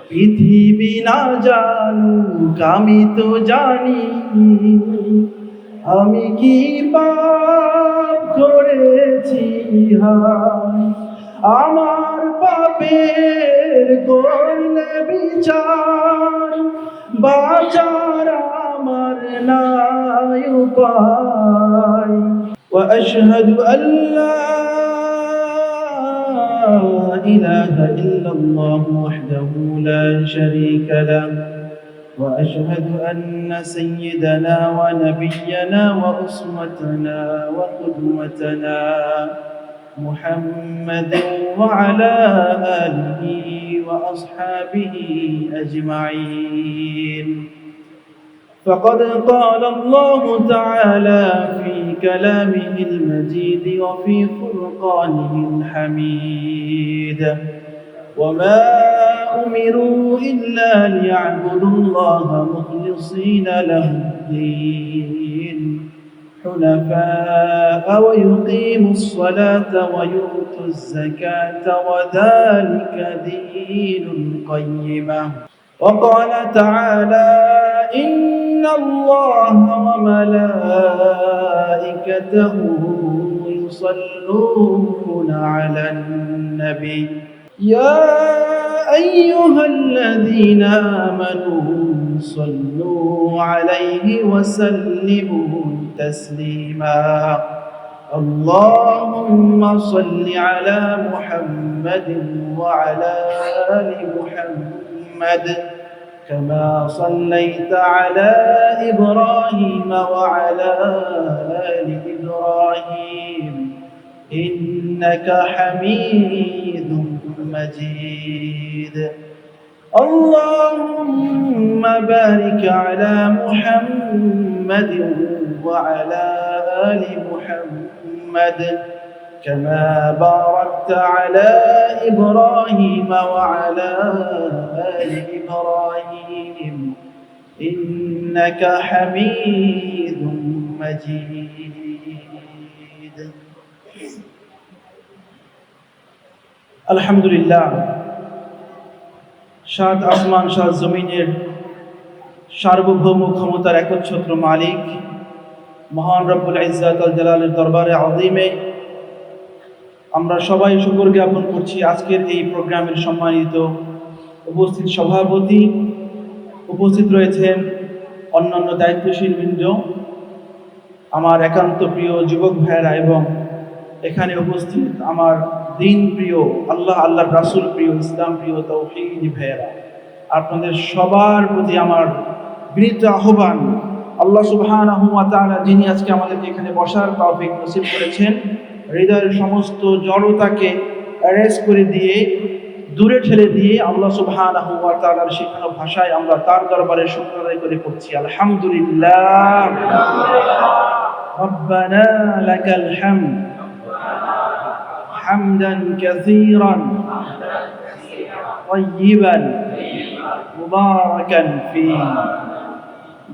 পৃথিবী না জানুক আমি তো জানি, আমি কি পাপ করেছি হায়। আমার পাপের করলে বিচার, বাঁচার আমার নাই উপায়। وأشهد أن لا إله إلا الله وحده لا شريك له، وأشهد أن سيدنا ونبينا وأسوتنا وقدوتنا محمد وعلى آله وأصحابه أجمعين. فقد قال الله تعالى في كلامه المجيد وفي فرقانه الحميد: وما أمروا إلا ليعبدوا الله مخلصين له الدين حنفاء ويقيموا الصلاة ويؤتوا الزكاة وذلك دين القيمة. وقال تعالى: إن الله وملائكته يصلون على النبي يا أيها الذين آمنوا صلوا عليه وسلموا تسليما. اللهم صل على محمد وعلى آل محمد كما صليت على إبراهيم وعلى آل إبراهيم إنك حميد مجيد. اللهم بارك على محمد وعلى آل محمد كما باركت على إبراهيم وعلى آل إبراهيم إنك حميد مجيد. الحمد لله. সাত আসমান সাত জমিনের সার্বভৌম ক্ষমতার একচ্ছত্র মালিক মহান রব্বুল ইজ্জাত আল জালালের দরবারে আযীমে আমরা সবাই শুকর জ্ঞাপন করছি আজকের এই প্রোগ্রামের সম্মানিত উপস্থিত সভাপতি, উপস্থিত রয়েছেন অন্যান্য দায়িত্বশীল বৃন্দ, আমার একান্ত প্রিয় যুবক ভাইয়েরা এবং এখানে উপস্থিত আমার দিন প্রিয়, আল্লাহর রাসূল প্রিয়, ইসলাম প্রিয় তাওহীদি ভাইয়েরা, আপনাদের সবার প্রতি আমার বিনীত আহ্বান, আল্লাহ সুবহানাহু ওয়া তাআলা যিনি আজকে আমাদেরকে এখানে বসার তৌফিক নসিব করেছেন, হৃদয়ের সমস্ত জড়তাকে অ্যারেজ করে দিয়ে, দূরে ঠেলে দিয়ে আল্লাহ সুবহানাহু ওয়া তাআলার শেখানো ভাষায় আমরা তার দরবারে শুকর আদায় করে পড়ছি আলহামদুলিল্লাহ। রব্বানা লাকাল হামদ হামদান কাসীরান তাইয়িবান মুবারাকান ফীহি।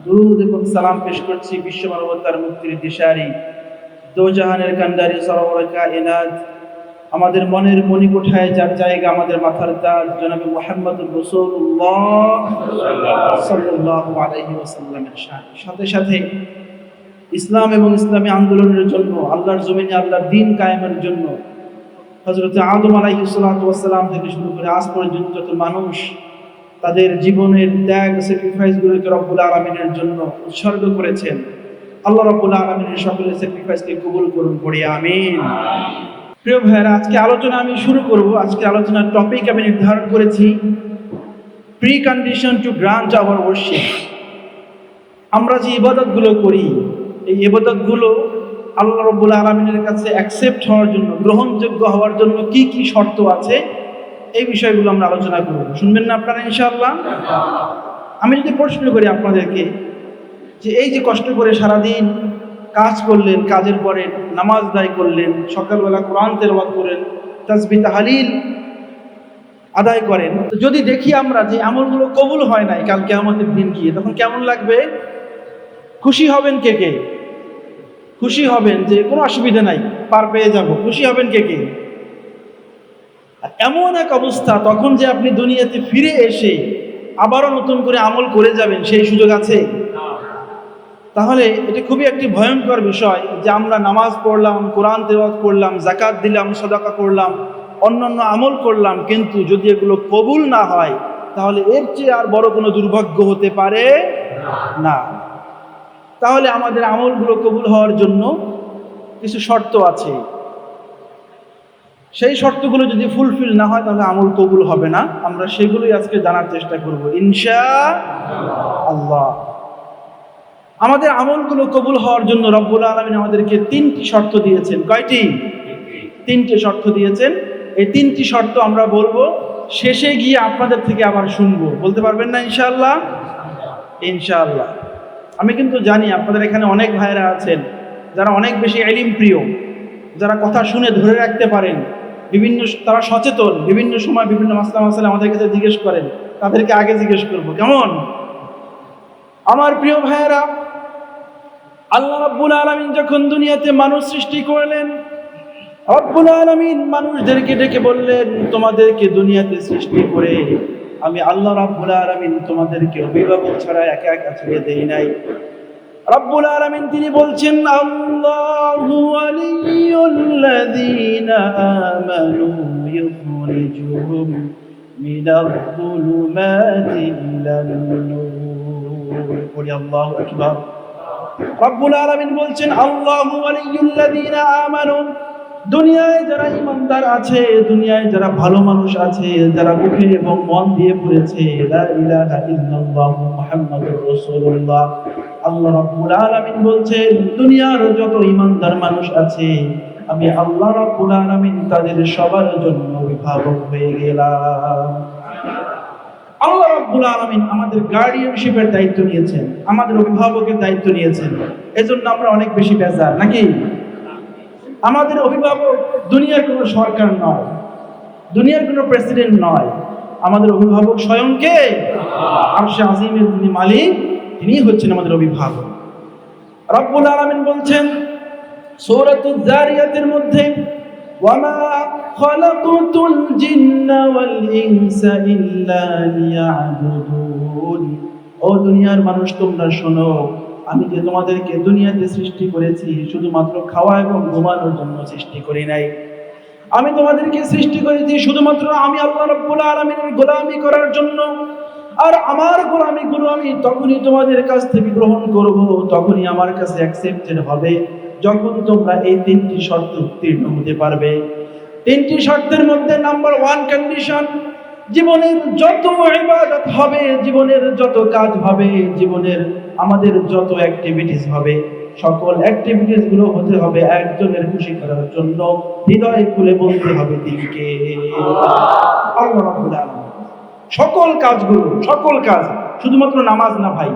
দুরূদ এবং সালাম পেশ করছি বিশ্ব মানবতার মুক্তির দিশারি, দোজাহানের কান্ডারি সরওয়ারে কায়নাত, আমাদের মনের মণিকোঠায় যার জায়গা, আমাদের মাথার তাজ জনাবে মুহাম্মদুর রাসূলুল্লাহ সাল্লাল্লাহু আলাইহি ওয়াসাল্লামের সাথে সাথে ইসলাম এবং ইসলামী আন্দোলনের জন্য, আল্লাহর জমিনে আল্লাহর দ্বীন কায়েমের জন্য হযরত আদম আলাইহিস সালাতু ওয়াস সালাম থেকে শুরু করে আজ পর্যন্ত যত মানুষ তাদের জীবনের ত্যাগ, স্যাক্রিফাইসগুলোকে রব্বুল আলামিনের জন্য উৎসর্গ করেছেন, আল্লাহ রব্বুল আলামিনের সকল স্যাক্রিফাইসকে কবুল করুন, পড়ি আমিন। প্রিয় ভাইয়েরা, আজকে আলোচনা আমি শুরু করব। আজকে আলোচনার টপিক আমি নির্ধারণ করেছি precondition to grant our worship. আমরা যে ইবাদতগুলো করি, এই ইবাদতগুলো আল্লাহ রব্বুল আলামিনের কাছে অ্যাকসেপ্ট হওয়ার জন্য, গ্রহণযোগ্য হওয়ার জন্য কি কি শর্ত আছে, এই বিষয়গুলো আমরা আলোচনা করব। শুনবেন না আপনারা ইনশাআল্লাহ? আমি যদি প্রশ্ন করি আপনাদেরকে যে এই যে কষ্ট করে সারাদিন কাজ করলেন, কাজের পরে নামাজ আদায় করলেন, সকালবেলা কোরআন তেলাওয়াত করেন, তাসবিহ তাহলিল আদায় করেন, তো যদি দেখি আমরা যে আমলগুলো কবুল হয় নাই কাল কিয়ামতের দিন গিয়ে, তখন কেমন লাগবে? খুশি হবেন কে কে? খুশি হবেন যে কোনো অসুবিধা নাই, পার পেয়ে যাব, খুশি হবেন কে কে? আর এমন এক অবস্থা তখন যে আপনি দুনিয়াতে ফিরে এসে আবারও নতুন করে আমল করে যাবেন, সেই সুযোগ আছে? তাহলে এটা খুবই একটি ভয়ঙ্কর বিষয় যে আমরা নামাজ পড়লাম, কোরআন তেলাওয়াত করলাম, যাকাত দিলাম, সাদাকা করলাম, অন্যান্য আমল করলাম, কিন্তু যদি এগুলো কবুল না হয় তাহলে এর চেয়ে আর বড় কোনো দুর্ভাগ্য হতে পারে না। তাহলে আমাদের আমলগুলো কবুল হওয়ার জন্য কিছু শর্ত আছে। সেই শর্তগুলো যদি ফুলফিল না হয় তাহলে আমল কবুল হবে না। আমরা সেগুলোই আজকে জানার চেষ্টা করব ইনশাআল্লাহ। আমাদের আমলগুলো কবুল হওয়ার জন্য রব্বুল আলামিন আমাদেরকে 3টি শর্ত দিয়েছেন। কয়টি? 3টে শর্ত দিয়েছেন। এই 3টি শর্ত আমরা বলবো, শেষে গিয়ে আপনাদের থেকে আবার শুনবো। বলতে পারবেন না ইনশাআল্লাহ? ইনশাআল্লাহ। আমি কিন্তু জানি আপনাদের এখানে অনেক ভাইরা আছেন যারা অনেক বেশি ইলম প্রিয়, যারা কথা শুনে ধরে রাখতে পারেন, তারা সচেতন, বিভিন্ন সময় বিভিন্ন মাসলা আমাদের কাছে জিজ্ঞেস করেন, তাদেরকে আগে জিজ্ঞেস করবো। কেমন আমার প্রিয় ভাইয়েরা, আল্লাহ রাব্বুল আলামিন যখন দুনিয়াতে মানুষ সৃষ্টি করলেন, রব্বুল আলামিন মানুষদেরকে ডেকে বললেন, তোমাদেরকে দুনিয়াতে সৃষ্টি করে আমি আল্লাহ রাব্বুল আলামিন তোমাদেরকে অভিভাবক ছাড়া একা একা ছেড়ে দেই নাই। রব্বুল আলামিন তিনি বলছেন, আল্লাহু ওয়ালিয়ুল্লাযীনা আমানু ইউখরিজুহুম মিনায-যুলুমাতি ইলান-নূর। বলি আল্লাহু আকবার। রব্বুল আলামিন বলছেন, আল্লাহু ওয়ালিয়ুল্লাযীনা আমানু, দুনিয়ায় যারা ঈমানদার আছে, দুনিয়ায় যারা ভালো মানুষ আছে, যারা মুখে এবং মন দিয়ে পড়েছে লা ইলাহা ইল্লাল্লাহু মুহাম্মাদুর রাসূলুল্লাহ, আল্লাহ রাব্বুল আলামিন বলছেন দুনিয়ার যত ঈমানদার মানুষ আছে আমি আল্লাহ রাব্বুল আলামিন তাদের সবার জন্য অভিভাবক হয়ে গেলাম। আল্লাহ রাব্বুল আলামিন আমাদের গার্ডিয়ানশিপের দায়িত্ব নিয়েছেন, আমাদের অভিভাবকের দায়িত্ব নিয়েছেন। এজন্য আমরা অনেক বেশি বেজার, নাকি? আমাদের অভিভাবক দুনিয়ার কোনো সরকার নয়, দুনিয়ার কোনো প্রেসিডেন্ট নয়, আমাদের অভিভাবক স্বয়ং কে? আরশে আজিমের যিনি মালিক, তিনি হচ্ছেন আমাদের অভিভাবক। রব্বুল আলামিন বলছেন সূরাতুজ জারিয়াতের মধ্যে, ওয়ামা খালাকুতুল জিন্না ওয়াল ইনসা ইল্লা লিয়াবুদুন। ও দুনিয়ার মানুষ তোমরা শোনো, আমি যে তোমাদেরকে দুনিয়াতে সৃষ্টি করেছি শুধুমাত্র খাওয়া এবং ঘুমানোর জন্য সৃষ্টি করি নাই। আমি তোমাদেরকে সৃষ্টি করেছি শুধুমাত্র আমি আল্লাহ রাব্বুল আলামিনের গোলামি করার জন্য। আর আমার গোলামিগুলো আমি তখনই তোমাদের কাছ থেকে গ্রহণ করব, তখনই আমার কাছে অ্যাকসেপ্টেড হবে যখন তোমরা এই 3টি শর্ত উত্তীর্ণ হতে পারবে। 3টি শর্তের মধ্যে নাম্বার 1 কন্ডিশন, জীবনের যত ইবাদত হবে, জীবনের যত কাজ হবে, জীবনের আমাদের যত অ্যাক্টিভিটিস হবে, সকল অ্যাক্টিভিটিস গুলো হতে হবে একজনের খুশি করার জন্য। হৃদয় খুলে বলতে হবে দিনকে আল্লাহ রাব্বুল আলামিন। সকল কাজগুলো, সকল কাজ, শুধুমাত্র নামাজ না ভাই।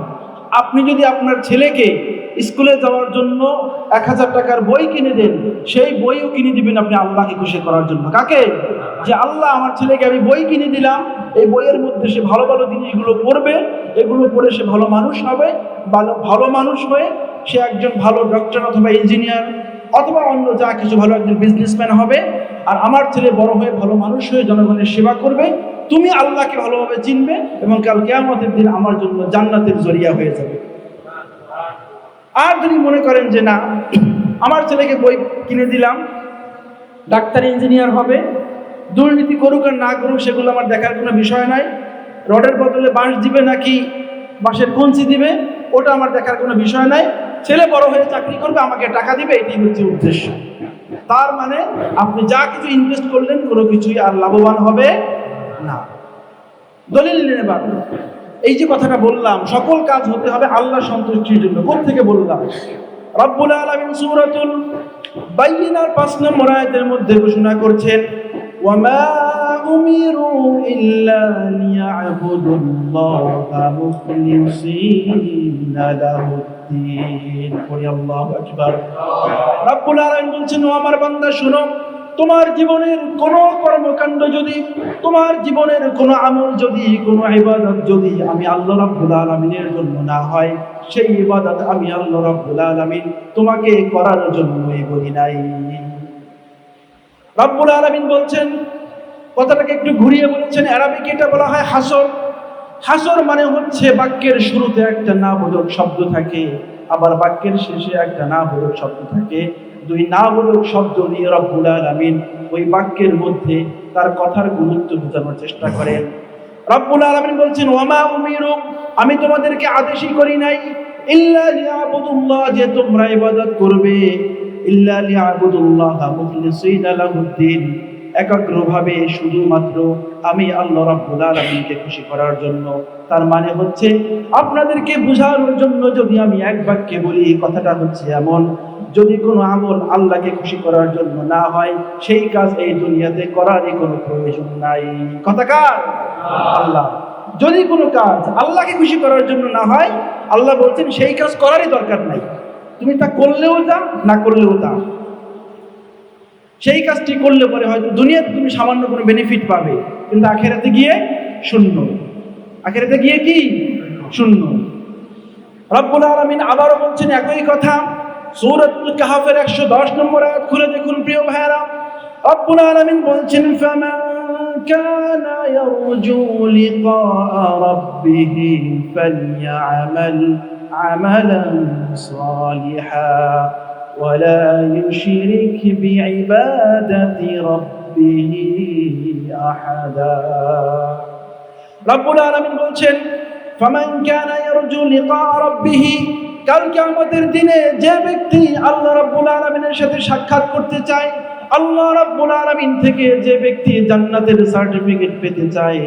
আপনি যদি আপনার ছেলেকে স্কুলে যাওয়ার জন্য 1000 টাকার বই কিনে দেন, সেই বইও কিনে দিবেন আপনি আল্লাহকে খুশি করার জন্য। কাকে? যে আল্লাহ আমার ছেলেকে আমি বই কিনে দিলাম, এই বইয়ের মধ্যে সে ভালো ভালো জিনিসগুলো পড়বে, এগুলো পড়ে সে ভালো মানুষ হবে, ভালো মানুষ হয়ে সে একজন ভালো ডক্টর অথবা ইঞ্জিনিয়ার অথবা অন্য যা কিছু ভালো একজন বিজনেসম্যান হবে। আর আমার ছেলে বড় হয়ে ভালো মানুষ হয়ে জনগণের সেবা করবে। তুমি আল্লাহকে ভালোভাবে চিনবে এবং কাল কিয়ামতের দিন আমার জন্য জান্নাতের জরিয়া হয়ে যাবে। আর যদি মনে করেন যে না, আমার ছেলেকে বই কিনে দিলাম, ডাক্তার ইঞ্জিনিয়ার হবে, দুর্নীতি করুক আর না করুক সেগুলো আমার দেখার কোনো বিষয় নাই, রডের বদলে বাঁশ দিবে নাকি বাঁশের কঞ্চি দিবে ওটা আমার দেখার কোনো বিষয় নাই, ছেলে বড় হয়ে চাকরি করবে, আমাকে টাকা দিবে, এটাই হচ্ছে উদ্দেশ্য। তার মানে আপনি যা কিছু ইনভেস্ট করলেন কোনো কিছুই আর লাভবান হবে না। দলিল নেবার এই যে কথাটা বললাম, সকল কাজ হতে হবে আল্লাহ সন্তুষ্টির জন্য। কোথা থেকে বললাম? রব্বুল আলামিন সূরাতুল বাইয়িনার 5 নম্বর আয়াতের মধ্যে ঘোষণা করছেন, ওয়ামা উমিরু ইল্লা লিয়াবুদুল্লাহা মুখলিসিনা লাহুদ্দিন। পড়ি আল্লাহু আকবার। রব্বুল আলামিন বলছেন, ও আমার বান্দা শুনো, তোমার জীবনের কোনো কর্মকাণ্ড যদি, তোমার জীবনের কোনো আমল যদি, কোনো ইবাদত যদি আমি আল্লাহ রাব্বুল আলামিনের জন্য না হয়, সেই ইবাদত আমি আল্লাহ রাব্বুল আলামিন তোমাকে করার জন্যই বলি নাই। রাব্বুল আলামিন বলছেন, ও কথাটাকে একটু ঘুরিয়ে বলেছেন, আরবিকে এটা বলা হয় হাসর। হাসর মানে হচ্ছে বাক্যের শুরুতে একটা না বোধক শব্দ থাকে, আবার বাক্যের শেষে একটা না বোধক শব্দ থাকে। দুই না বোধক শব্দ নিয়ে রব্বুল আলামিন ওই বাক্যের মধ্যে তার কথার গুরুত্ব বোঝানোর চেষ্টা করেন। রব্বুল আলামিন বলছেন, ওয়ামা উমিরু, আমি তোমাদেরকে আদেশই করি নাই, ইল্লা লিয়াবুদুল্লাহ, যে তোমরা ইবাদত করবে, ইল্লা লিয়াবুদুল্লাহ মুখলিসিনা লাহুদ্দিন, একাগ্রভাবে শুধুমাত্র আমি আল্লাহ রাব্বুল আলামিনকে খুশি করার জন্য। তার মানে হচ্ছে আপনাদেরকে বোঝানোর জন্য যদি আমি এক বাক্যে বলি, কথাটা হচ্ছে এমন, যদি কোনো আমল আল্লাহকে খুশি করার জন্য না হয়, সেই কাজ এই দুনিয়াতে করারই কোনো প্রয়োজন নাই। কথা কার? আল্লাহ। যদি কোনো কাজ আল্লাহকে খুশি করার জন্য না হয়, আল্লাহ বলছেন সেই কাজ করারই দরকার নাই। তুমি তা করলেও তা, না করলেও তা। সেই কাজটি করলে পরে হয়তো দুনিয়াতে তুমি সামান্য কোনো বেনিফিট পাবে, কিন্তু আখেরাতে গিয়ে শূন্য। আখেরাতে গিয়ে কি? শূন্য। রব্বুল আলামিন আবারও বলছেন একই কথা সূরাতুল কাহফের 110 নম্বর আয়াত খুলে দেখুন প্রিয় ভাইরা। রব্বুল আলামিন বলছেন, ফামান কানা ইয়ারজু লিকা রাব্বিহি ফালইআমাল আমালান সালিহা ওয়ালা ইউশরিক বিইবাদাতি রাব্বিহি আহাদা। রব্বুল আলামিন বলছেন, ফামান কানা ইয়ারজু লিকা রাব্বিহি, কাল কিয়ামতের দিনে যে ব্যক্তি আল্লাহ রাব্বুল আলামিনের সাথে সাক্ষাৎ করতে চায়, আল্লাহ রাব্বুল আলামিন থেকে যে ব্যক্তি জান্নাতের সার্টিফিকেট পেতে চায়,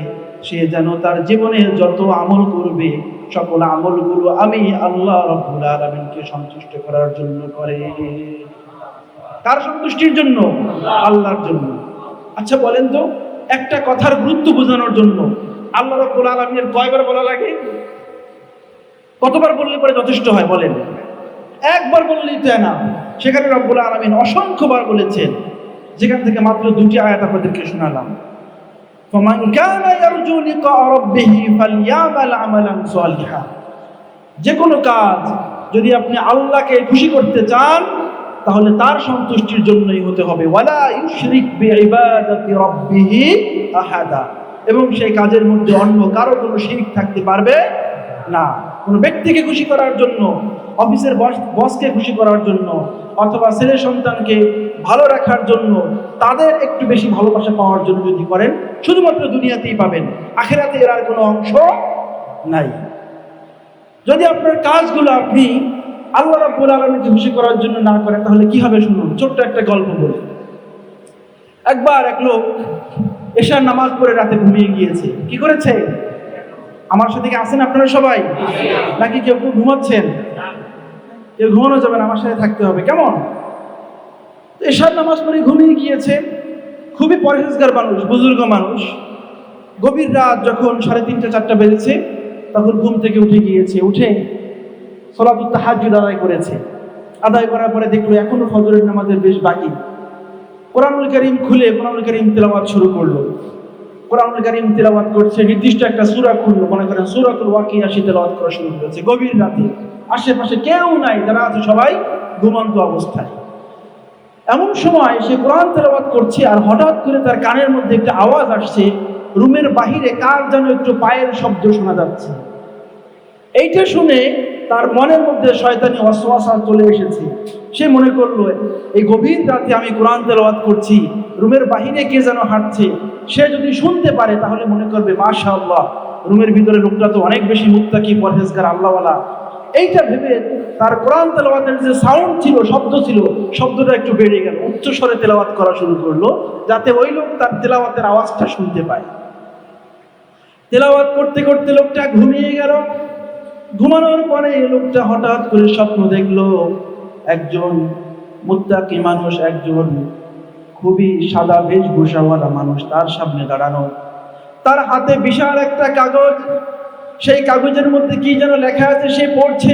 সে যেন তার জীবনে যত আমল করবে সকল আমলগুলো আমি আল্লাহ রাব্বুল আলামিনকে সন্তুষ্ট করার জন্য করে। কার সন্তুষ্টির জন্য? আল্লাহর জন্য। আচ্ছা বলেন তো, একটা কথার গুরুত্ব বোঝানোর জন্য আল্লাহ রাব্বুল আলামিনের কয়বার বলা লাগে? কতবার বললে পরে যথেষ্ট হয় বলেন? একবার বললেই তো না। সেখানে রব্বুল আলামিন অসংখ্যবার বলেছেন, যেখান থেকে মাত্র দুটি আয়াত আপনাদেরকে শোনালাম। ফামান কানা ইয়ারজু লিকা রাব্বিহি ফালইআমাল আমালান সালিহা। যে কোনো কাজ যদি আপনি আল্লাহকে খুশি করতে চান, তাহলে তার সন্তুষ্টির জন্যই হতে হবে। ওয়ালা ইউশরিক বিইবাদাতি রাব্বিহি আহাদা, এবং সেই কাজের মধ্যে অন্য কারো কোনো শিরক থাকতে পারবে না। কোনো ব্যক্তিকে খুশি করার জন্য, অফিসের বসকে খুশি করার জন্য, অথবা ছেলে সন্তানকে ভালো রাখার জন্য, তাদের একটু বেশি ভালোবাসা পাওয়ার জন্য যদি করেন, শুধুমাত্র দুনিয়াতেই পাবেন, আখেরাতে এর আর কোনো অংশ নাই। যদি আপনার কাজগুলো আপনি আল্লাহ রাব্বুল আলামিনকে খুশি করার জন্য না করেন, তাহলে কি হবে শুনুন। ছোট্ট একটা গল্প বলি। একবার এক লোক এশার নামাজ পড়ে রাতে ঘুমিয়ে গিয়েছে। কি করেছে? আমার সাথে কি আছেন আপনারা সবাই? নাকি কেউ কেউ ঘুমাচ্ছেন? কেউ ঘুমানো যাবে না, আমার সাথে থাকতে হবে, কেমন? এশার নামাজ পড়ে ঘুমিয়ে গিয়েছে। খুবই পরহেজগার মানুষ, বুজুর্গ মানুষ। গভীর রাত যখন 3:30 4টা বেজেছে, তখন ঘুম থেকে উঠে গিয়েছে। উঠে সালাতুত তাহাজ্জুদ আদায় করেছে। আদায় করার পরে দেখলো এখনো ফজরের নামাজের বেশ বাকি। কোরআনুল কারীম খুলে কোরআনুল কারীম তেলাওয়াত শুরু করলো। কোরআনুল কারীম তেলাওয়াত করছে, নির্দিষ্ট একটা সূরা খুললো, মনে করেন সূরাতুল ওয়াকিয়া তেলাওয়াত করা শুরু করেছে। গভীর রাতে, আশেপাশে কেউ নাই, যারা আছে সবাই ঘুমন্ত অবস্থায়। এমন সময় সে কোরআন তেলাওয়াত করছে, আর হঠাৎ করে তার কানের মধ্যে একটা আওয়াজ আসছে। রুমের বাহিরে কার যেন একটু পায়ের শব্দ শোনা যাচ্ছে। এইটা শুনে তার মনের মধ্যে শয়তানি ওয়াসওয়াসা চলে এসেছে। সে মনে করলো, এই গভীর রাতে আমি কোরআন তেলাওয়াত করছি, রুমের বাহিরে কে যেন হাঁটছে। সে যদি শুনতে পারে তাহলে মনে করবে মাশাআল্লাহ, রুমের ভিতরে লোকটা তো অনেক বেশি মুত্তাকি, পরহেজগার, আল্লাহওয়ালা। এইটা ভেবে তার কোরআন তেলাওয়াতের যে সাউন্ড ছিল, শব্দ ছিল, শব্দটা একটু বেড়ে গেল, উচ্চ স্বরে তেলাওয়াত করা শুরু করলো, যাতে ওই লোক তার তেলাওয়াতের আওয়াজটা শুনতে পায়। তেলাওয়াত করতে করতে লোকটা ঘুমিয়ে গেল। ঘুমানোর পরে লোকটা হঠাৎ করে স্বপ্ন দেখলো, একজন মুত্তাকি মানুষ, একজন খুবই সাদা বেশভূষাওয়ালা মানুষ তার সামনে দাঁড়ানো। তার হাতে বিশাল একটা কাগজ, সেই কাগজের মধ্যে কি যেন লেখা আছে, সে পড়ছে।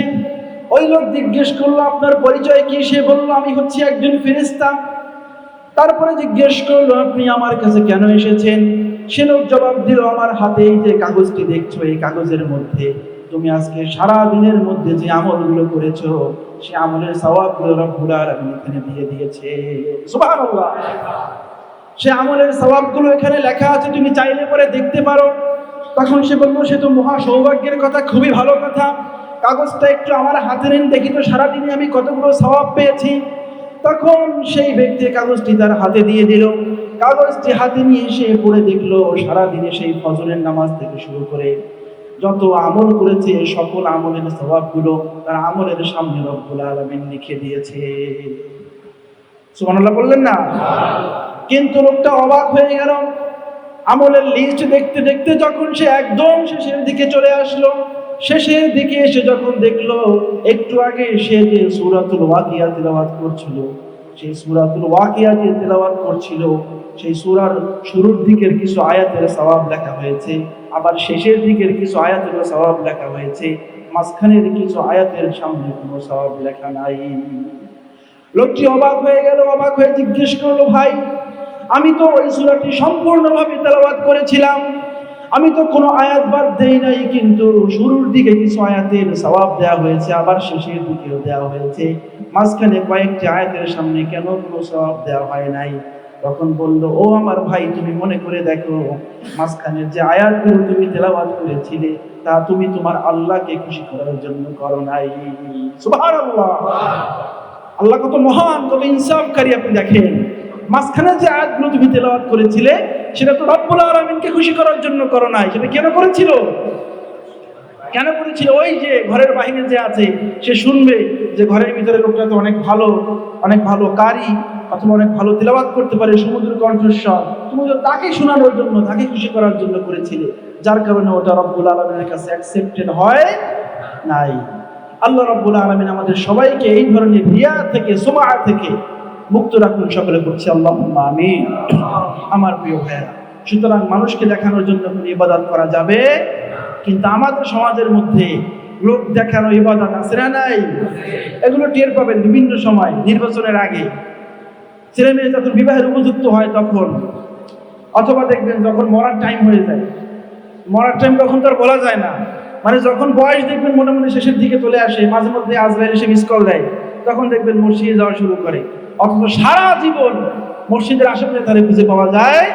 ওই লোক জিজ্ঞেস করলো, আপনার পরিচয় কি? সে বলল, আমি হচ্ছি একজন ফেরেশতা। তারপরে জিজ্ঞেস করলো, আপনি আমার কাছে কেন এসেছেন? সে লোক জবাব দিল, আমার হাতে এই যে কাগজটি দেখছো, এই কাগজের মধ্যে তুমি আজকে সারা দিনের মধ্যে যে আমলগুলো করেছো, সে আমলের সওয়াবগুলো রব্বুল আলামিন এখানে দিয়ে দিয়েছে। সুবহানাল্লাহ। সে আমলের সওয়াবগুলো এখানে লেখা আছে, তুমি চাইলে পরে দেখতে পারো। তখন সে বলল, সে তো মহা সৌভাগ্যের কথা, খুবই ভালো কথা, কাগজটা একটু আমার হাতে নিন দেখি তো সারাদিনে আমি কতগুলো সওয়াব পেয়েছি। তখন সেই ব্যক্তি কাগজটি তার হাতে দিয়ে দিল। কাগজটি হাতে নিয়ে সে পড়ে দেখলো সারাদিনে সেই ফজরের নামাজ থেকে শুরু করে যত আমল করেছে সকল আমলের সওয়াবগুলো তার আমলের সামনে রব্বুল আলামিন লিখে দিয়েছে। সুবহানাল্লাহ বললেন না? কিন্তু লোকটা অবাক হয়ে গেল। আমলের লিস্ট দেখতে দেখতে যখন সে একদম শেষের দিকে চলে আসলো, শেষের দিকে এসে যখন দেখলো একটু আগে সে যে সূরাতুল ওয়াকিয়া তিলাওয়াত করছিল, সেই সূরাতুল ওয়াকিয়া যে তিলাওয়াত করছিল সেই সূরার শুরুর দিকের কিছু আয়াতের সওয়াব লেখা হয়েছে, আবার শেষের দিকের কিছু আয়াতের সওয়াব লেখা হয়েছে, মাঝখানের কিছু আয়াতের সামনে কোনো সওয়াব লেখা নাই। লোকটি অবাক হয়ে গেল। অবাক হয়ে জিজ্ঞেস করলো, ভাই আমি তো ওই সূরাটি সম্পূর্ণভাবে তেলাওয়াত করেছিলাম, আমি তো কোনো আয়াত বাদ দেই নাই, কিন্তু শুরুর দিকে কিছু আয়াতের সওয়াব দেওয়া হয়েছে, আবার শেষের দিকেও দেওয়া হয়েছে, মাঝখানে কয়েকটি আয়াতের সামনে কেন কোনো সওয়াব দেওয়া হয় নাই? তখন বলল, ও আমার ভাই, তুমি মনে করে দেখো মাঝখানের যে আয়াতগুলো তুমি তেলাওয়াত করেছিলে তা তুমি তোমার আল্লাহকে খুশি করার জন্য করো নাই। সুবহানাল্লাহ! আল্লাহ কত মহান, কত ইনসাফকারী। আপনি দেখেন মাঝখানে যে আয়াতগুলো তুমি তেলাওয়াত করেছিলে সেটা তো রব্বুল আলামিনকে খুশি করার জন্য করো নাই। সেটা কেন করেছিল? কেন করেছিল? ওই যে ঘরের বাহিরে যে আছে সে শুনবে যে ঘরের ভিতরে লোকটা তো অনেক ভালো কারি অথবা অনেক ভালো তেলাওয়াত করতে পারে, সমুদ্র কণ্ঠস্বর, তুমি তো তাকে শোনানোর জন্য, তাকে খুশি করার জন্য করেছিলে, যার কারণে ওটা রব্বুল আলামিনের কাছে অ্যাকসেপ্টেড হয় নাই। আল্লাহ রব্বুল আলামিন আমাদের সবাইকে এই ধরনের রিয়া থেকে, সুমআ থেকে মুক্ত রাখুন। সকলে বলছি আল্লাহুম্মা আমিন। আমার প্রিয় ভাইরা, সুতরাং মানুষকে দেখানোর জন্য কোনো ইবাদত করা যাবে, কিন্তু আমাদের সমাজের মধ্যে লোক দেখানো ইবাদত আছে না নাই? এগুলো টের পাবেন বিভিন্ন সময়। নির্বাচনের আগে ছেলে মেয়ে যখন বিবাহের উপযুক্ত হয় তখন, অথবা দেখবেন যখন মরার টাইম হয়ে যায়, মরার টাইম তখন তো আর বলা যায় না, মানে যখন বয়স দেখবেন মোটামুটি শেষের দিকে চলে আসে, মাঝে মধ্যে আজরাইল এসে মিস কল দেয়, তখন দেখবেন মসজিদে যাওয়া শুরু করে। অথচ সারা জীবন মসজিদের আশেপাশে তারে খুঁজে পাওয়া যায়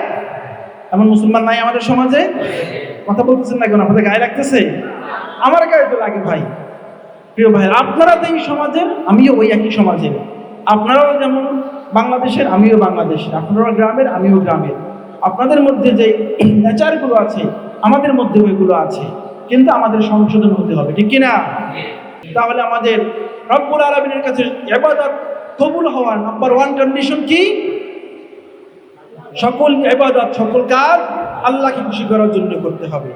এমন মুসলমান নাই আমাদের সমাজে। কথা বলতেছেন না কেন? আপনাদের গায়ে লাগতেছে? আমার গায়ে তো লাগে ভাই। প্রিয় ভাই, আপনারা তো এই সমাজের, আমিও ওই একই সমাজের। আপনারাও যেমন বাংলাদেশের, আমিও বাংলাদেশের। আপনারাও গ্রামের, আমিও গ্রামের। আপনাদের মধ্যে যে নেচারগুলো আছে আমাদের মধ্যে ওইগুলো আছে, কিন্তু আমাদের সংশোধন হতে হবে, ঠিক কিনা? তাহলে আমাদের রব্বুল আলামিনের কাছে ইবাদত কবুল হওয়ার নাম্বার 1 কন্ডিশন কি? সকল ইবাদত, সকল কাজ আল্লাহকে খুশি করার জন্য করতে হবে।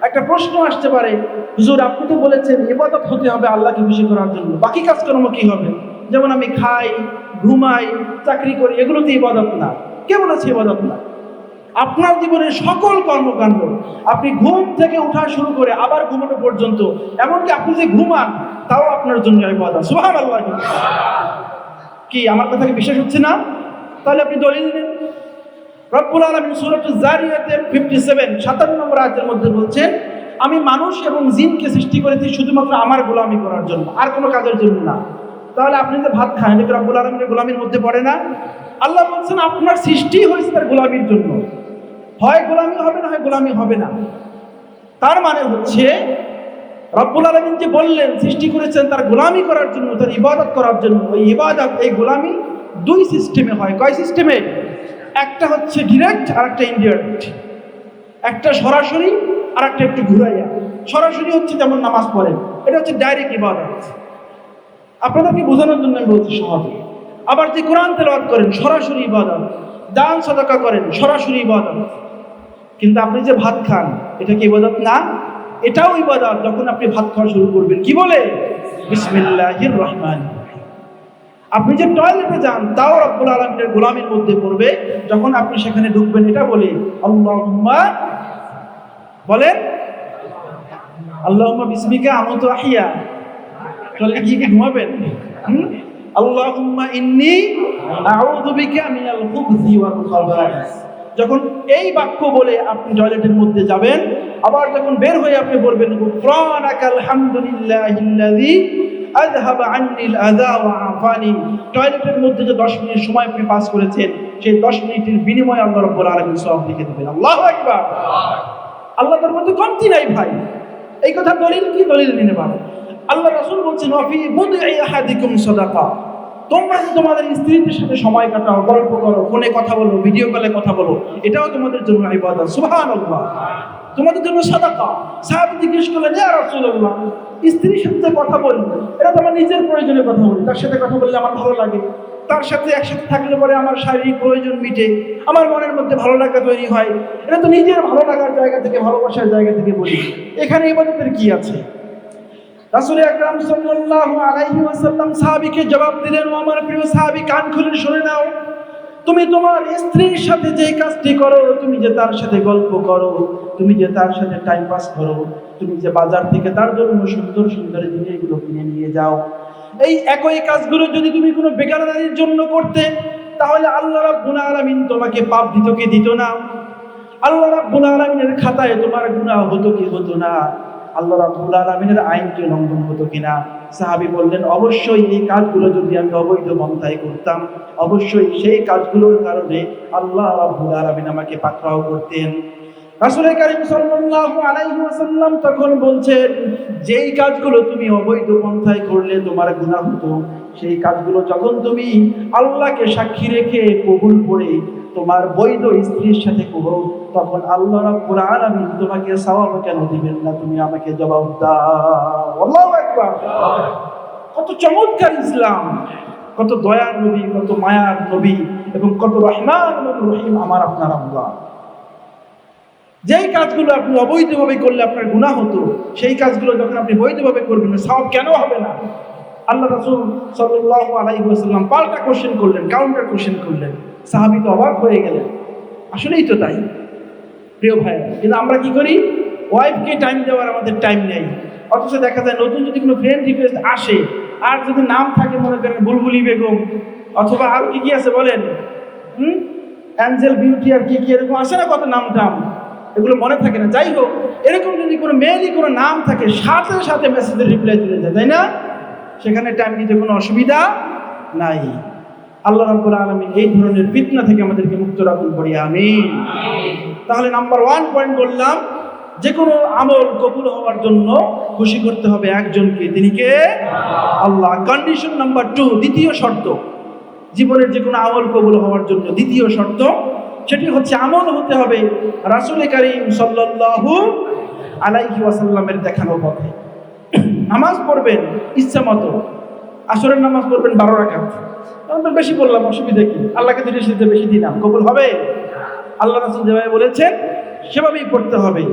একটা প্রশ্ন আসতে পারে, হুজুর আপনি তো বলেছেন ইবাদত হতে হবে আল্লাহকে খুশি করার জন্য, বাকি কাজকর্ম কি হবে? যেমন আমি খাই, ঘুমাই, চাকরি করি, এগুলো তো ইবাদত না। কে বলেছে ইবাদত না? আপনার জীবনের সকল কর্মকাণ্ড, আপনি ঘুম থেকে ওঠা শুরু করে আবার ঘুমানো পর্যন্ত, এমনকি আপনি যে ঘুমান তাও আপনার জন্য ইবাদত। সুবহানাল্লাহ! কি আমার কথা কি বিশ্বাস হচ্ছে না? তাহলে আপনি দলিল নেন। রব্বুল আলামিন সূরাতুজ জারিয়াতের 57 নম্বর আয়াতের মধ্যে বলছেন, আমি মানুষ এবং জিনকে সৃষ্টি করেছি শুধুমাত্র আমার গোলামি করার জন্য, আর কোনো কাজের জন্য না। তাহলে আপনি যে ভাত খান, এটা রব্বুল আলামিনের গোলামির মধ্যে পড়ে না? আল্লাহ বলছেন আপনার সৃষ্টি হয়েছে তার গোলামির জন্য, হয় গোলামি হবে না, হয় গোলামি হবে না। তার মানে হচ্ছে রব্বুল আলামিন যে বললেন সৃষ্টি করেছেন তার গোলামি করার জন্য, তার ইবাদত করার জন্য, ওই ইবাদত, এই গোলামি 2 সিস্টেমে হয়। কয় সিস্টেমে? একটা হচ্ছে ডিরেক্ট আর একটা ইনডিরেক্ট। একটা সরাসরি আর একটা একটু ঘুরাইয়া। সরাসরি হচ্ছে যেমন নামাজ পড়েন, এটা হচ্ছে ডাইরেক্ট ইবাদত। আপনাদেরকে বোঝানোর জন্য আমি বলছি সহজে। আবার যে কোরআন তেলাওয়াত করেন সরাসরি ইবাদত, দান সাদাকা করেন সরাসরি ইবাদত। কিন্তু আপনি যে ভাত খান, এটা কি ইবাদত না? এটাও ইবাদত। যখন আপনি ভাত খাওয়া শুরু করবেন কি বলে? বিসমিল্লাহির রহমানির রহিম। আপনি যে টয়লেটে যান তাও রব্বুল আলামিনের গোলামির মধ্যে পড়বে। যখন আপনি সেখানে ঢুকবেন এটা বলে আল্লাহুম্মা, বলেন আল্লাহুম্মা বিসমিকা আমুতু আহিয়া। টয়লেটে গিয়ে কি ঘুমাবেন? আল্লাহুম্মা ইন্নী আউযু বিকা মিনাল খুবসি ওয়াল খাবাইস। যখন এই বাক্য বলে আপনি টয়লেটের মধ্যে যাবেন, আবার যখন বের হয়ে আপনি বলবেন গুফরানাকাল হামদুলিল্লাহিল্লাযী আযহাবা আন্নিল আযা ওয়া আফানি, টয়লেটের মধ্যে যে 10 মিনিট সময় আপনি পাস করেছেন সেই 10 মিনিটের বিনিময়ে আল্লাহ রাব্বুল আলামিন সওয়াব লিখে দিবেন। আল্লাহু আকবার। আল্লাহ তার মধ্যে কমতি নাই ভাই। এই কথা দলিল কি? দলিল নিতে পারো। আল্লাহ রাসূল বলছেন ওয়া ফি বুদ'i আহাদিকুম সাদাকা, তোমরা তোমাদের স্ত্রীদের সাথে সময় কাটাও, গল্প করো, ফোনে কথা বলো, ভিডিও কলে কথা বলো, এটাও তোমাদের জন্য ইবাদত। সুবহানাল্লাহ। তোমাদের জন্য সাদাকা। সাহাবী জিজ্ঞেস করলেন ইয়া রাসূলুল্লাহ, স্ত্রীর সাথে কথা বলি, এটা তো আমার নিজের প্রয়োজনে কথা বলি, তার সাথে কথা বললে আমার ভালো লাগে, তার সাথে একসাথে থাকলে পরে আমার শারীরিক প্রয়োজন মিটে, আমার মনের মধ্যে ভালো লাগা তৈরি হয়, এটা তো নিজের ভালো লাগার জায়গা থেকে, ভালোবাসার জায়গা থেকে বলি, এখানে ইবাদতের কি আছে? রাসূল আকরাম সাল্লাল্লাহু আলাইহি ওয়াসাল্লাম সাহাবীকে জবাব দিলেন, ও আমার প্রিয় সাহাবী, কান খুলে শুনে নাও, তুমি তোমার স্ত্রীর সাথে যে কাজটি করো, তুমি যে তার সাথে গল্প করো, তুমি যে তার সাথে টাইম পাস করো, তুমি যে বাজার থেকে তার জন্য সুন্দর সুন্দর জিনিসগুলো কিনে নিয়ে যাও, এই একই কাজগুলো যদি তুমি কোনো বেকার নারীর জন্য করতে, তাহলে আল্লাহ রাব্বুল আলামিন তোমাকে পাপ দিত কি দিত না? আল্লাহ রাব্বুল আলামিনের খাতায় তোমার গুনাহ হতো কি হতো না? আল্লাহ রাব্বুল আলামিনের আইনকে লঙ্ঘন হতো কিনা? সাহাবী বললেন, অবশ্যই এই কাজগুলো যদি আমি অবৈধ পন্থায় করতাম, অবশ্যই সেই কাজগুলোর কারণে আল্লাহ রাব্বুল আলামিন আমাকে পাকড়াও করতেন। রাসূল কারীম সাল্লাল্লাহু আলাইহি ওয়াসাল্লাম তখন বলছেন, যেই কাজগুলো তুমি অবৈধ পন্থায় করলে তোমার গুনাহ হতো, সেই কাজগুলো যখন তুমি আল্লাহকে সাক্ষী রেখে কবুল করে তোমার বৈধ স্ত্রীর সাথে করো, তখন আল্লাহ রাব্বুল আলামিন তোমাকে সওয়াব কেন দিবেন না? তুমি আমাকে জবাব দাও। আল্লাহু আকবার। কত চমৎকার ইসলাম, কত দয়ার নবী, কত মায়ার নবী, এবং কত রহমান এবং রহিম আমার আপনার আল্লাহ। যেই কাজগুলো আপনি অবৈধভাবে করলে আপনার গুনাহ হতো, সেই কাজগুলো যখন আপনি বৈধভাবে করবেন, সওয়াব কেন হবে না? আল্লাহ রাসূল সাল্লাল্লাহু আলাইহি ওয়াসাল্লাম পাল্টা কোশ্চেন করলেন, কাউন্টার কোশ্চেন করলেন। সাহাবী তো অবাক হয়ে গেলেন, আসলেই তো তাই প্রিয় ভাই। কিন্তু আমরা কি করি? ওয়াইফকে টাইম দেওয়ার আমাদের টাইম নেই, অথচ দেখা যায় নতুন যদি কোনো ফ্রেন্ড রিকোয়েস্ট আসে, আর যদি নাম থাকে মনে করেন বুলবুলি বেগম, অথবা আর কি কি আছে বলেন, অ্যাঞ্জেল বিউটি, আর কি কি এরকম আসে না কত নাম টাম, এগুলো মনে থাকে না। যাই হোক, এরকম যদি কোনো মেয়েরই কোনো নাম থাকে, সাথে সাথে মেসেজের রিপ্লাই চলে যায়, তাই না? সেখানে টাইম দিতে কোনো অসুবিধা নাই। আল্লাহ রাব্বুল আলামিন এই ধরনের ফিতনা থেকে আমাদেরকে মুক্ত রাখুন, পড়ি আমিন। তাহলে নাম্বার 1 পয়েন্ট বললাম, যে কোনো আমল কবুল হওয়ার জন্য খুশি করতে হবে একজনকে, তিনি কে? আল্লাহ। কন্ডিশন নাম্বার 2, দ্বিতীয় শর্ত, জীবনের যে কোনো আমল কবুল হওয়ার জন্য দ্বিতীয় শর্ত, সেটি হচ্ছে আমল হতে হবে রাসূল কারীম সাল্লাল্লাহু আলাইহি ওয়াসাল্লামের দেখানো পথে। নামাজ পড়বেন ইচ্ছা মতো, আসরের নামাজ পড়বেন 12 রাকাত, আমরা বেশি পড়লাম, অসুবিধা কি? আল্লাহকে দিলে সেটা বেশি দিলাম, কবুল হবে? আল্লাহ রাসূল যেভাবে বলেছেন সেভাবেই পড়তে হবে।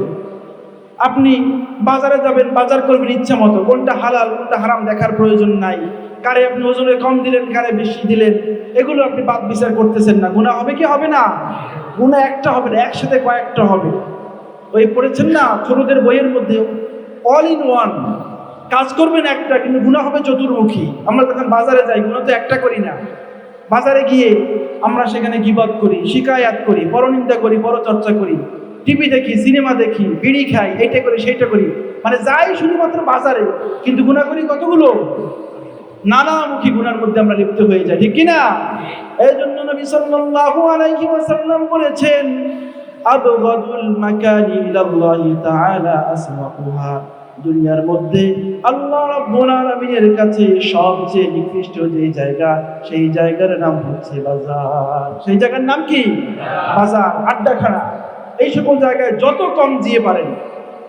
আপনি বাজারে যাবেন, বাজার করবেন ইচ্ছা মতো, কোনটা হালাল কোনটা হারাম দেখার প্রয়োজন নাই। কারে আপনি ওজনে কম দিলেন, কারে বেশি দিলেন, এগুলো আপনি বাদ বিচার করতেছেন না। গুনাহ হবে কি হবে না? গুনাহ একটা হবে না, একসাথে কয়েকটা হবে। ওই পড়েছেন না ছোটদের বইয়ের মধ্যে, অল ইন ওয়ান, কাজ করবেন একটা, কিন্তু গুনাহ হবে চতুর্মুখী। আমরা যখন বাজারে যাই, গুনাহ তো একটা করি না। বাজারে গিয়ে আমরা সেখানে গীবত করি, শিকায়াত করি, পরনিন্দা করি, পরচর্চা করি, টিভি দেখি, সিনেমা দেখি, বিড়ি খাই, এইটা করি সেইটা করি, মানে যাই শুধুমাত্র বাজারে, কিন্তু গুনাহ করি কতগুলো? নানামুখী গুনার মধ্যে আমরা লিপ্ত হয়ে যাই, ঠিক কিনা? এই জন্য নবী সাল্লাল্লাহু আলাইহি ওয়াসাল্লাম বলেছেন, আবগাদুল মাকানি ইলাল্লাহি তাআলা আসওয়াকুহা, দুনিয়ার মধ্যে আল্লাহ রাব্বুল আলামিনের কাছে সবচেয়ে নিকৃষ্ট যে জায়গা, সেই জায়গার নাম হচ্ছে বাজার। সেই জায়গার নাম কি? বাজার, আড্ডাখানা। এই সকল জায়গায় যত কম যেতে পারেন,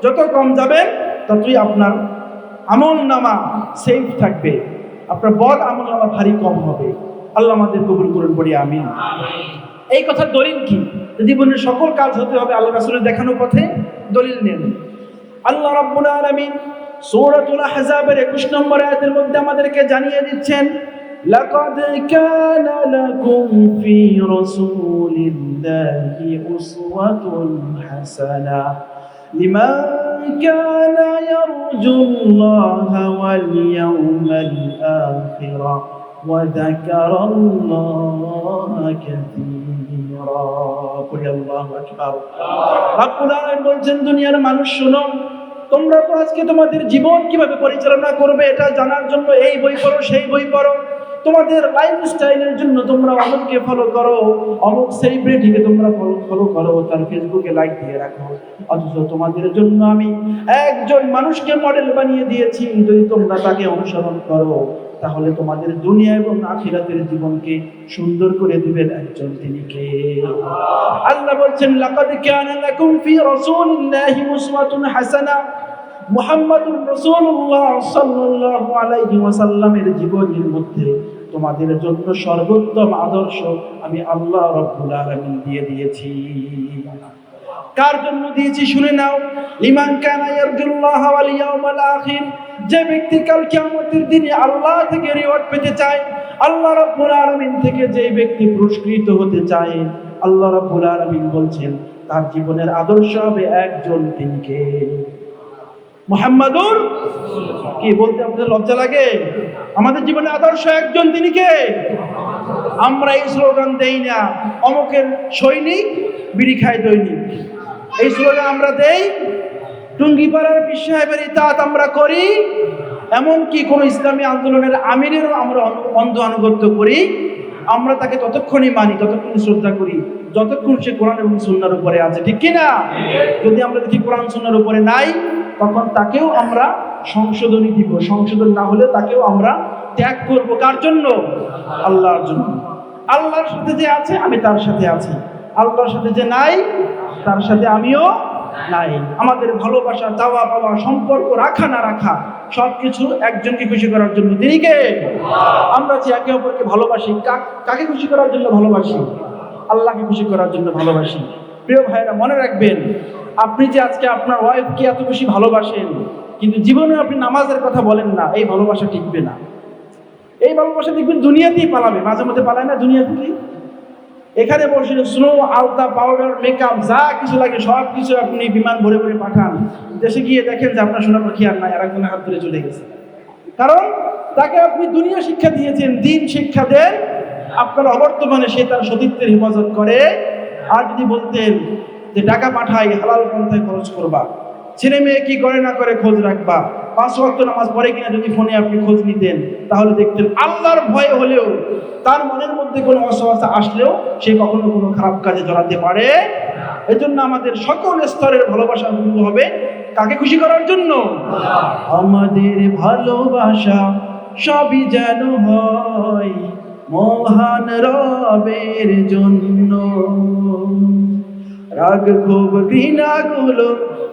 যত কম যাবেন, ততই আপনার আমল নামা সেফ থাকবে, আপনার বদ আমল নামা ভারী কম হবে। আল্লাহ আমাদের কবুল করুন, পড়ি আমিন। এই কথার দলিল কি? জীবনের সকল কাজ হতে হবে আল্লাহ রাসূলের দেখানো পথে, দলিল নেন। আল্লাহ রাব্বুল আলামিন সূরাতুল আহজাবের 21 নম্বর আয়াতের মধ্যে আমাদেরকে জানিয়ে দিচ্ছেন, লাকাদ কানা লাকুম ফি রাসূলিল্লাহি উসওয়াতুন হাসানা লিমান কানা ইয়ারজুল্লাহা ওয়াল ইয়াওমাল আখিরা ওয়া যাকারাল্লাহা কাসীরা। আল্লাহু আকবার। রাব্বুল আলামিন বলছেন, দুনিয়ার মানুষ শোনো, তোমরা তো আজকে তোমাদের জীবন কিভাবে পরিচালনা করবে এটা জানার জন্য এই বই পড়ো, সেই বই পড়ো। তোমাদের লাইফস্টাইলের জন্য তোমরা অমুককে ফলো করো, অমুক সেলিব্রিটিকে তোমরা ফলো করো, তার ফেসবুকে লাইক দিয়ে রাখো। অথচ তোমাদের জন্য আমি একজন মানুষকে মডেল বানিয়ে দিয়েছি, যদি তোমরা তাকে অনুসরণ করো তাহলে তোমাদের দুনিয়া এবং আখিরাতের জীবনকে সুন্দর করে দিবেন একজন, তিনি কে? আল্লাহ বলছেন, লাকাদ কানা লাকুম ফি রাসূলিল্লাহি উসওয়াতুন হাসানাহ। মুহাম্মাদুর রাসূলুল্লাহ সাল্লাল্লাহু আলাইহি ওয়াসাল্লামের জীবনের মধ্যে তোমাদের জন্য সর্বোত্তম আদর্শ আমি আল্লাহ রাব্বুল আলামিন দিয়ে দিয়েছি। কার জন্য দিয়েছি শুনে নাও। লিমান কানা ইয়ারজুল্লাহ ওয়াল ইয়াউমাল আখির, যে ব্যক্তি কাল কিয়ামতের দিনে আল্লাহ থেকে রিওয়ার্ড পেতে চায়, আল্লাহ রাব্বুল আলামিন থেকে যে ব্যক্তি পুরস্কৃত হতে চায়, আল্লাহ রাব্বুল আলামিন বলছেন তার জীবনের আদর্শ হবে একজন, তিনি কে? মুহাম্মাদুর রাসূলুল্লাহ। কি বলতে আপনাদের লজ্জা লাগে? আমাদের জীবনের আদর্শ একজন, তিনি কে? আমরা এই স্লোগান দেই না, অমুকের সৈনিক বিড়ি খায় দৈনিক, এই স্লোগান আমরা দেই। টুঙ্গিপাড়ার পীর সাহেবের ইতাআত আমরা করি, এমনকি কোন ইসলামী আন্দোলনের আমিরেরও আমরা অন্ধ আনুগত্য করি। আমরা তাকে ততক্ষণই মানি, ততক্ষণই শ্রদ্ধা করি যতক্ষণ সে কোরআন এবং সুন্নাহর উপরে আছে, ঠিক কি না? যদি আমরা দেখি কোরআন সুন্নাহর উপরে নাই, তখন তাকেও আমরা সংশোধনী দিব। সংশোধন না হলে তাকেও আমরা ত্যাগ করব। কার জন্য? আল্লাহর জন্য। আল্লাহর সাথে যে আছে আমি তার সাথে আছি, আল্লাহর সাথে যে নাই তার সাথে আমিও নাই। আমাদের ভালোবাসা, চাওয়া পাওয়া, সম্পর্ক রাখা না রাখা সবকিছু একজনকে খুশি করার জন্য, তিনি কে? আমরা যে একে অপরকে ভালোবাসি, কাকে খুশি করার জন্য ভালোবাসি? আল্লাহকে খুশি করার জন্য ভালোবাসি। প্রিয় ভাইরা, মনে রাখবেন, আপনি যে আজকে আপনার ওয়াইফকে এত বেশি ভালোবাসেন, কিন্তু জীবনে আপনি নামাজের কথা বলেন না, এই ভালোবাসা টিকবে না। এই ভালোবাসা দেখবেন দুনিয়াতেই পালাবে, মাঝে মধ্যে পালায় না দুনিয়া থেকে। এখানে বসে স্নো, আলতা, পাউডার, মেকআপ যা কিছু লাগে সব কিছু আপনি বিমান ভরে ভরে পাঠান, দেশে গিয়ে দেখেন যে আপনার সোনা পাখি আর নাই, আর একজনের হাত ধরে চলে গেছে। কারণ তাকে আপনি দুনিয়া শিক্ষা দিয়েছেন, দিন শিক্ষা দেন, আপনার অবর্তমানে সে তার সতীত্বের হেফাজত করে। আর যদি বলতেন যে টাকা পাঠাই, হালাল পন্থায় খরচ করবা, ছেলে মেয়ে কি করে না করে খোঁজ রাখবা, 5 ওয়াক্ত নামাজ পড়ে কিনা যদি ফোনে আপনি খোঁজ নিতেন, তাহলে দেখতেন আল্লাহর ভয় হলেও তার মনের মধ্যে কোনো অসহসা আসলেও সে কখনো কোনো খারাপ কাজে জড়াতে পারে। এজন্য আমাদের সকল স্তরের ভালোবাসা হবে কাকে খুশি করার জন্য? আমাদের ভালোবাসা সবই যেন হয় মহান রবের জন্য। রাগ ক্ষোভ ঘৃণা গুলো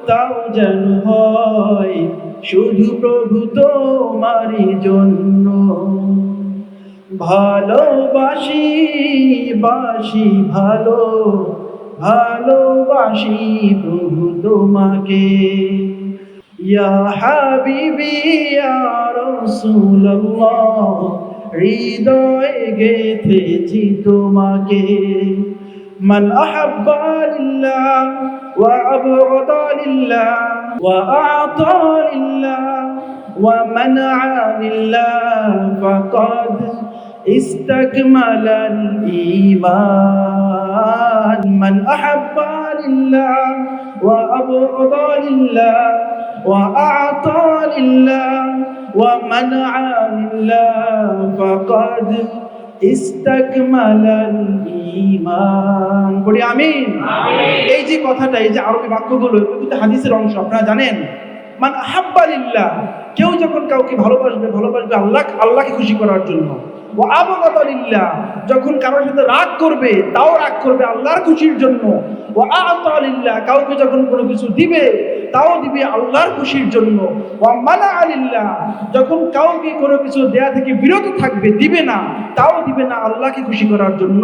তাও যেন হয় শুধু প্রভু তোমারই জন্য। ভালোবাসি বাসি ভালো, ভালোবাসি প্রভু তোমাকে। ইয়া হাবিবি ইয়া রাসূলুল্লাহ, হৃদয়ে গেথেছি তোমাকে। মান আহাব্বা লিল্লাহ ওয়া আবগাদা লিল্লাহ ওয়া আ'তা লিল্লাহ ওয়া মানআ লিল্লাহ ফাকাদ ইসতাকমালাল ঈমান। মান আহাব্বা লিল্লাহ ওয়া আবগাদা লিল্লাহ ওয়া আ'তা লিল্লাহ ওয়া মানআ লিল্লাহ ফাকাদ ইসতাকমালাল ঈমান। বলি আমিন। এই যে কথাটা, এই যে আরবি বাক্যগুলো, এগুলো কিন্তু হাদিসের অংশ, আপনারা জানেন। মান আহাব্বা লিল্লাহ, কেউ যখন কাউকে ভালোবাসবে, ভালোবাসবে আল্লাহকে খুশি করার জন্য। ওয়া আবগাদা লিল্লাহ, যখন কারোর সাথে রাগ করবে, তাও রাগ করবে আল্লাহর খুশির জন্য। ওয়া আ'তা লিল্লাহ, কাউকে যখন কোনো কিছু দিবে, তাও দিবে আল্লাহর খুশির জন্য। ওয়া মানা লিল্লাহ, যখন কাউকে কোনো কিছু দেয়া থেকে বিরত থাকবে, দিবে না, তাও দিবে না আল্লাহকে খুশি করার জন্য।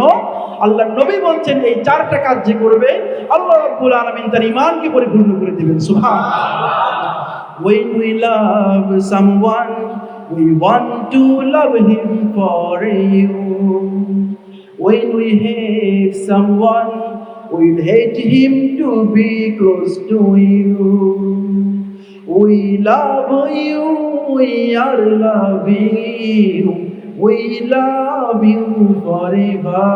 আল্লাহর নবী বলছেন এই 4টা কাজ যে করবে, আল্লাহ রাব্বুল আলামিন তার ঈমানকে পরিপূর্ণ করে দিবেন। সুবহানাল্লাহ। When we love someone, we want to love him for you. When we hate someone, we hate him to be close to you. We love you, we are loving you, we love you forever.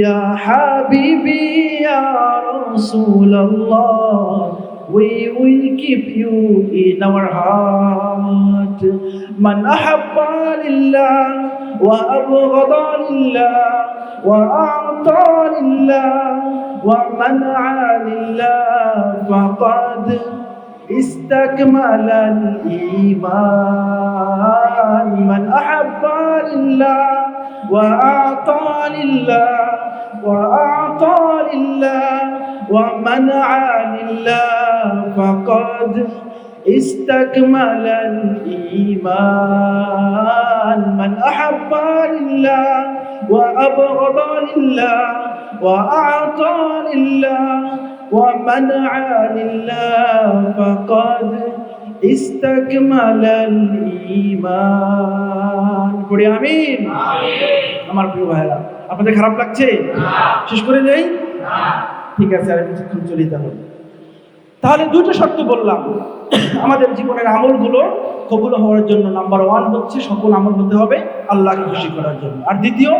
Ya Habibi, Ya Rasulullah, we will keep you in our heart. Man ahabba lillah wa abghada lillah wa a'ta lillah wa man'a lillah faqad استكمل الإيمان. من أحب لله وأعطى لله وأعطى لله ومنع لله فقد استكمل الإيمان. من أحب لله وأبغض لله وأعطى لله ومنع لله فقد استكمل الإيمان. পড়ি আমিন। আমার প্রিয় ভাইরা, আপনাদের খারাপ লাগছে? শেষ করে নেই? ঠিক আছে, আর কিছুক্ষণ চলে যাবে। তাহলে দুটো শর্ত বললাম আমাদের জীবনের আমলগুলো কবুল হওয়ার জন্য। নাম্বার 1 হচ্ছে সকল আমল হতে হবে আল্লাহকে খুশি করার জন্য, আর দ্বিতীয়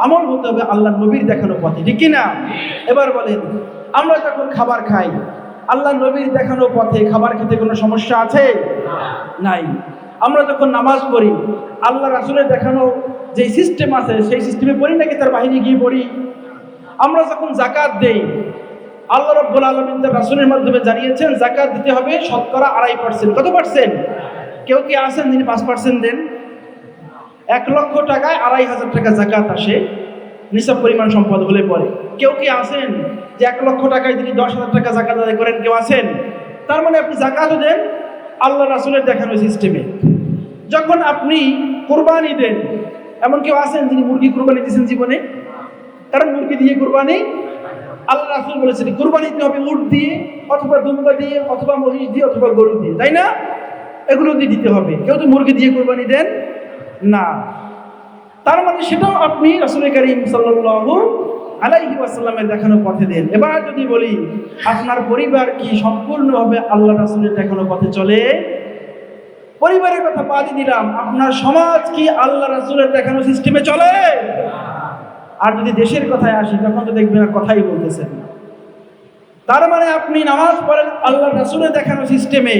আমল হতে হবে আল্লাহ নবীর দেখানো পথে, ঠিক কি না? এবার বলেন, আমরা যখন খাবার খাই আল্লাহ নবীর দেখানো পথে খাবার খেতে কোনো সমস্যা আছে? নাই। আমরা যখন নামাজ পড়ি আল্লাহ রাসূলের দেখানো যে সিস্টেম আছে সেই সিস্টেমে পড়ি নাকি তার বাইরে গিয়ে পড়ি? আমরা যখন যাকাত দেই আল্লাহ রাব্বুল আলামিন তার রাসূলের মাধ্যমে জানিয়েছেন যাকাত দিতে হবে শতকরা 2.5%। কত পার্সেন্ট? কেউ কি আছেন যিনি 5% দেন? 1 লক্ষ টাকায় 2,500 টাকা যাকাত আসে নিসাব পরিমাণ সম্পদ হলে পরে। কেউ কি আছেন যে 1 লক্ষ টাকায় তিনি 10,000 টাকা যাকাত আদায় করেন? কেউ আছেন? তার মানে আপনি যাকাতও দেন আল্লাহ রাসূলের দেখানো সিস্টেমে। যখন আপনি কুরবানি দেন, এমন কেউ আছেন যিনি মুরগি কুরবানি দিয়েছেন জীবনে? কারণ মুরগি দিয়ে কুরবানি আল্লাহ রাসূল বলেছেন কুরবানি দিতে হবে উট দিয়ে অথবা দুম্বা দিয়ে অথবা মহিষ দিয়ে অথবা গরু দিয়ে, তাই না? এগুলো দিয়ে দিতে হবে। কেউ তো মুরগি দিয়ে কুরবানি দেন না। তার মানে সেটাও আপনি রাসূল করিম সাল্লাল্লাহু আলাইহি ওয়াসাল্লামের দেখানো পথে দেন। এবার যদি বলি আপনার পরিবার কি সম্পূর্ণভাবে আল্লাহ রাসূলের দেখানো পথে চলে? পরিবারের কথা বাদই দিলাম, আপনার সমাজ কি আল্লাহ রাসূলের দেখানো সিস্টেমে চলে? আর যদি দেশের কথায় আসি তখন তো দেখবেন আর কথাই বলতেছেন না। তার মানে আপনি নামাজ পড়েন আল্লাহ রাসূলের দেখানো সিস্টেমে,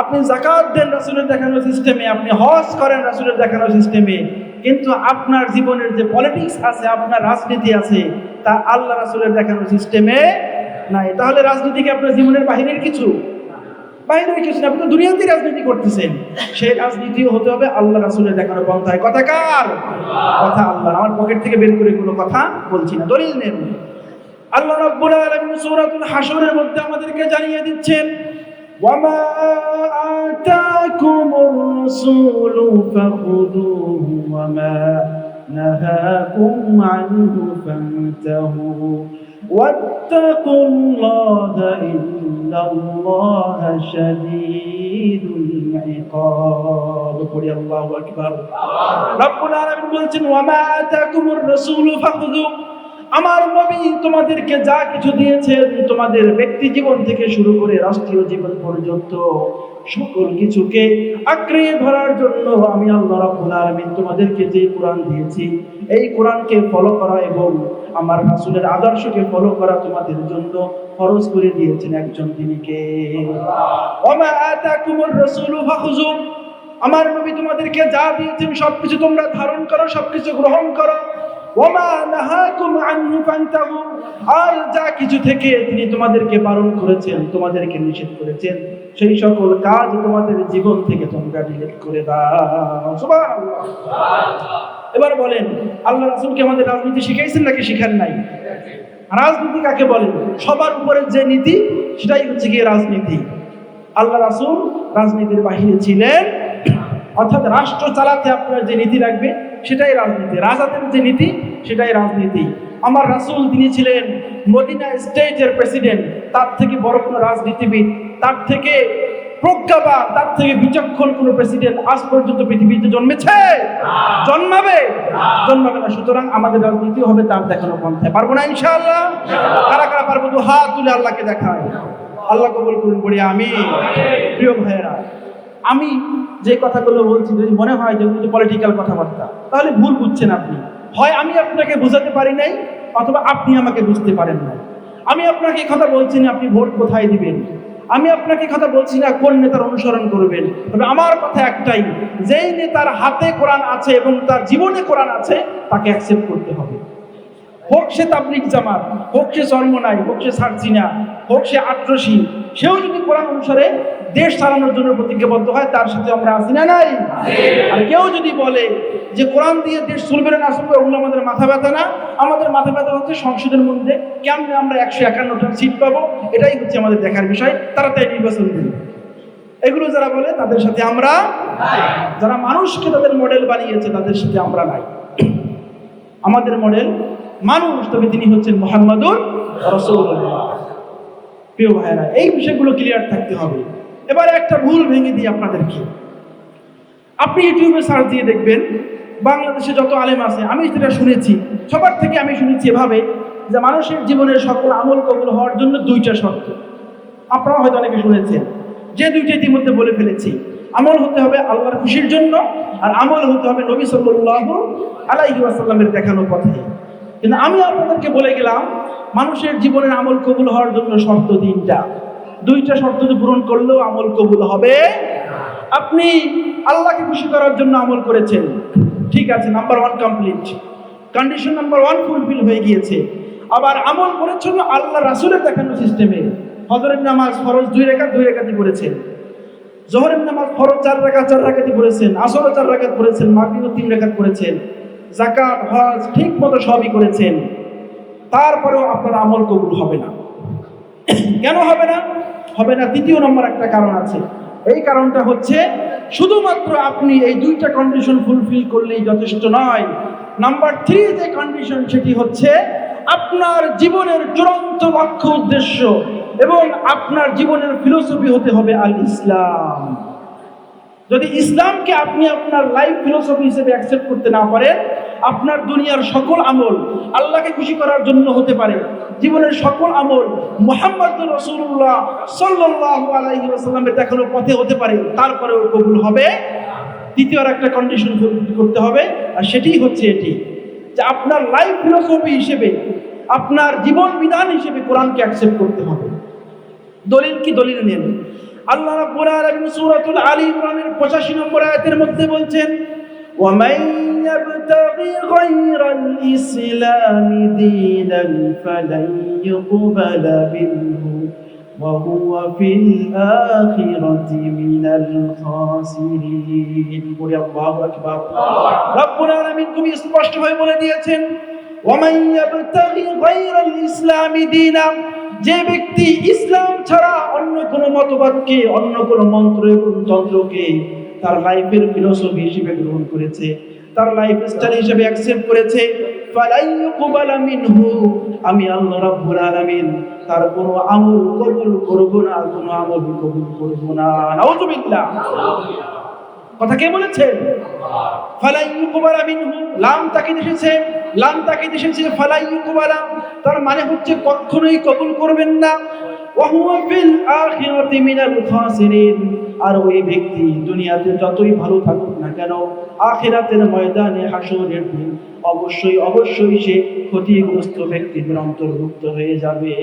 আপনি যাকাত দেন রাসূলের দেখানো সিস্টেমে, আপনি হজ করেন রাসূলের দেখানো সিস্টেমে, কিন্তু আপনার জীবনের যে পলিটিক্স আছে, আপনার রাজনীতি আছে, তা আল্লাহ রাসূলের দেখানো সিস্টেমে নাই। তাহলে রাজনীতি কি আপনার জীবনের বাহিরের কিছু? বাইরের কিছু না, আপনি তো দুনিয়াতেই রাজনীতি করতেছেন। সেই রাজনীতিও হতে হবে আল্লাহ রাসূলের দেখানো পন্থায়। কথা কার? কথা আল্লাহ। আমার পকেট থেকে বের করে কোনো কথা বলছি না, দলিল নেন। আল্লাহ রাব্বুল আলামিন সূরাতুল হাশরের মধ্যে আমাদেরকে জানিয়ে দিচ্ছেন ওয়ামা আতাকুমুর রাসূলু ফাখুযুহু ওয়ামা নাহাকুম আনহু ফান্তাহু ওয়াত্তাকুল্লাহা ইন্নাল্লাহা শাদীদুল ইকাব। পড়ি আল্লাহু আকবার। রব্বুল আলামিন বলছেন ওয়ামা আতাকুমুর রাসূলু ফাখুযুহু, আমার নবী তোমাদেরকে যা কিছু দিয়েছেন তোমাদের ব্যক্তি জীবন থেকে শুরু করে রাষ্ট্রীয় জীবন পর্যন্ত সকল কিছুকে আঁকড়ে ধরার জন্য আমি আল্লাহ রাব্বুল আলামিন তোমাদেরকে যে কোরআন দিয়েছি এই কোরআনকে ফলো করা এবং আমার রাসূলের আদর্শকে ফলো করা তোমাদের জন্য ফরজ করে দিয়েছেন একজন তিনি কে? ওমা আতাকুমুর রাসূলু ফাখুযু, আমার নবী তোমাদেরকে যা দিয়েছেন সবকিছু তোমরা ধারণ করো, সবকিছু গ্রহণ করো। ওমা নাহাকুম আনহু ফান্তাহু, আর যা কিছু থেকে তিনি তোমাদেরকে বারণ করেছেন, তোমাদেরকে নিষেধ করেছেন, সেই সকল কাজ তোমাদের জীবন থেকে তোমরা ডিলিট করে দাও। সুবহানাল্লাহ। এবার বলেন আল্লাহ রাসূলকে আমাদের রাজনীতি শিখাইছেন নাকি শিখান নাই? রাজনীতি কাকে বলে? সবার উপরে যে নীতি সেটাই হচ্ছে গিয়ে রাজনীতি। আল্লাহ রাসূল রাজনীতির বাহিরে ছিলেন, অর্থাৎ রাষ্ট্র চালাতে আপনার যে নীতি রাখবে সেটাই রাজনীতি, রাজাদের যে নীতি সেটাই রাজনীতি। আমার রাসূল তিনি ছিলেন মদিনা স্টেটের প্রেসিডেন্ট, তার থেকে বড় কোনো রাজনীতিবিদ, তার থেকে প্রজ্ঞাবান, তার থেকে বিচক্ষণ কোনো প্রেসিডেন্ট আজ পর্যন্ত পৃথিবীতে জন্মেছে? জন্মাবে না। সুতরাং আমাদের রাজনীতি হবে তার দেখানো পন্থায়। পারবো না ইনশাআল্লাহ? কারা কারা পারবো তো হাত তুলে আল্লাহকে দেখায়। আল্লাহ কবুল করুন, পড়ি আমিন। প্রিয় ভাইয়েরা, আমি যে কথাগুলো বলছি যদি মনে হয় যে পলিটিক্যাল কথাবার্তা, তাহলে ভুল বুঝছেন আপনি। হয় আমি আপনাকে বোঝাতে পারি নাই অথবা আপনি আমাকে বুঝতে পারেন না। আমি আপনাকে এই কথা বলছি না আপনি ভোট কোথায় দিবেন, আমি আপনাকে কথা বলছি না কোন নেতার অনুসরণ করবেন, তবে আমার কথা একটাই, যেই নেতার হাতে কোরআন আছে এবং তার জীবনে কোরআন আছে তাকে অ্যাকসেপ্ট করতে হবে। হোক সে তাবলিগ জামাত, হোক সে চরমনাই, হোক সে সারসিনা, হোক সে আট্রসি, সেও যদি কোরআন অনুসারে দেশ চালানোর জন্য প্রতিজ্ঞাবদ্ধ হয়, তার সাথে আমরা আছি না নাই? আর কেউ যদি বলে যে কোরআন দিয়ে দেশ চলবে না চলবে, ওগুলো আমাদের মাথা ব্যথা না, আমাদের মাথা ব্যথা হচ্ছে সংসদের মধ্যে কেমনে আমরা 151টা সিট পাবো, এটাই হচ্ছে আমাদের দেখার বিষয়, তারা তাই নির্বাচন দিন। এগুলো যারা বলে তাদের সাথে আমরা, যারা মানুষকে তাদের মডেল বানিয়েছে তাদের সাথে আমরা নাই। আমাদের মডেল মানুষ, তবে তিনি হচ্ছেন মুহাম্মাদুর রাসূলুল্লাহ। প্রিয় ভাইরা, এই বিষয়গুলো ক্লিয়ার থাকতে হবে। এবারে একটা ভুল ভেঙে দিই আপনাদেরকে। আপনি ইউটিউবে সার্চ দিয়ে দেখবেন বাংলাদেশে যত আলেম আছে, আমি যেটা শুনেছি সবার থেকে, আমি শুনেছি এভাবে যে মানুষের জীবনের সকল আমল কবুল হওয়ার জন্য 2টা শর্ত। আপনারা হয়তো অনেকে শুনেছেন, যে 2টা ইতিমধ্যে বলে ফেলেছি। আমল হতে হবে আল্লাহর খুশির জন্য, আর আমল হতে হবে নবী সাল্লাল্লাহু আলাইহি ওয়াসাল্লামের দেখানো পথে। কিন্তু আমি আপনাদেরকে বলে গেলাম মানুষের জীবনের আমল কবুল হওয়ার জন্য শর্ত 3টা। 2টা শর্ত পূরণ করলেও আমল কবুল হবে। আপনি আল্লাহকে খুশি করার জন্য আমল করেছেন, ঠিক আছে, number 1 complete, condition number 1 fulfil হয়ে গিয়েছে। আবার আমল করেছেন আল্লাহ রাসূলের দেখানো সিস্টেমে। ফজরের নামাজ ফরজ 2 রাকাত 2 রাকাতই পড়েছেন, জোহরের নামাজ ফরজ 4 রাকাত 4 রাকাতই পড়েছেন, আসরও 4 রাকাত পড়েছেন, মাগরিবও 3 রাকাত পড়েছেন, যাকাত হজ ঠিক মতো সবই করেছেন, তারপরেও আপনার আমল কবুল হবে না। কেন হবে না? হবে না 3য় নম্বর একটা কারণ আছে। এই কারণটা হচ্ছে শুধুমাত্র আপনি এই 2টা কন্ডিশন ফুলফিল করলেই যথেষ্ট নয়। নাম্বার 3 যে কন্ডিশন, সেটি হচ্ছে আপনার জীবনের চূড়ান্ত লক্ষ্য উদ্দেশ্য এবং আপনার জীবনের ফিলোসফি হতে হবে আল ইসলাম। যদি ইসলামকে আপনি আপনার লাইফ ফিলোসফি হিসেবে অ্যাকসেপ্ট করতে না পারেন, আপনার দুনিয়ার সকল আমল আল্লাহকে খুশি করার জন্য হতে পারে, জীবনের সকল আমল মুহাম্মদুর রাসূলুল্লাহ সাল্লাল্লাহু আলাইহি ওয়াসাল্লামের দেখানো পথে হতে পারে, তারপরেও কবুল হবে। 3য় একটা কন্ডিশন ফুলফিল করতে হবে, আর সেটাই হচ্ছে এটি যে আপনার লাইফ ফিলোসফি হিসেবে, আপনার জীবন বিধান হিসেবে কোরআনকে অ্যাকসেপ্ট করতে হবে। দলিল কি? দলিল নেন। আল্লাহ রাব্বুল আলামিন সূরাতুল আলী ইমরানের 85 নম্বর আয়াতের মধ্যে বলছেন, وَمَن يَبْتَغِ غَيْرَ الْإِسْلَامِ دِينًا فَلَن يُقْبَلَ مِنْهُ وَهُوَ فِي الْآخِرَةِ مِنَ الْخَاسِرِينَ। বলি আল্লাহু আকবার। রাব্বুল আলামিন খুবই স্পষ্টভাবে বলে দিয়েছেন, وَمَن يَبْتَغِ غَيْرَ الْإِسْلَامِ دِينًا, যে ব্যক্তি ইসলাম ছাড়া অন্য কোনো মতবাদকে, অন্য কোনো মন্ত্র এবং তন্ত্রকে তার লাইফের ফিলোসফি হিসেবে গ্রহণ করেছে, তার লাইফ স্টাইল হিসেবে অ্যাকসেপ্ট করেছে, ফালাই ইউকবালা মিনহু, আমি আল্লাহ রাব্বুল আলামিন তার কোনো আমল কবুল করব না, কোনো আমল কবুল করব না। নাউযুবিল্লাহ। কথা কে বলেছেন? ফালাই ইউকবালা মিনহু, লাম তাকিদ এসেছে, লাম তাকিদ এসেছে ফালাই ইউকবালা, তার মানে হচ্ছে কখনোই কবুল করবেন না। ওয়া হুয়া ফিল আখিরাতি মিনাল খাসিরিন, আর ওই ব্যক্তি দুনিয়াতে যতই ভালো থাকুক না কেন, আখিরাতের ময়দানে হাসরের দিন অবশ্যই সে ক্ষতিগ্রস্ত ব্যক্তিদের অন্তর্ভুক্ত হয়ে যাবে।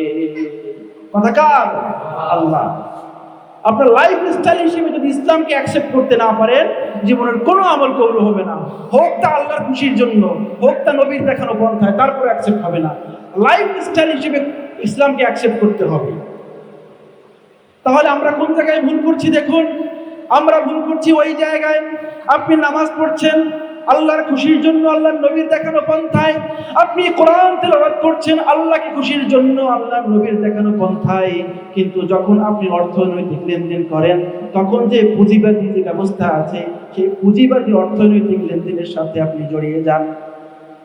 কথা কার? আল্লাহ। আপনার লাইফ স্টাইল হিসেবে যদি ইসলামকে অ্যাকসেপ্ট করতে না পারেন, জীবনের কোনো আমল কবুল হবে না, হোক তা আল্লাহর খুশির জন্য, হোক তা নবীর দেখানো পন্থায়, তারপরে অ্যাকসেপ্ট হবে না। লাইফ স্টাইল হিসেবে ইসলামকে অ্যাকসেপ্ট করতে হবে। তাহলে আমরা কোন জায়গায় ভুল করছি? দেখুন, আমরা ভুল করছি ওই জায়গায়, আপনি নামাজ পড়ছেন আল্লাহর খুশির জন্য, আল্লাহর নবীর দেখানো পন্থায়, আপনি কোরআন তেলাওয়াত করছেন আল্লাহকে খুশির জন্য, আল্লাহর নবীর দেখানো পন্থায়, কিন্তু যখন আপনি অর্থনৈতিক লেনদেন করেন, তখন যে পুঁজিবাদী যে ব্যবস্থা আছে, সেই পুঁজিবাদী অর্থনৈতিক লেনদেনের সাথে আপনি জড়িয়ে যান।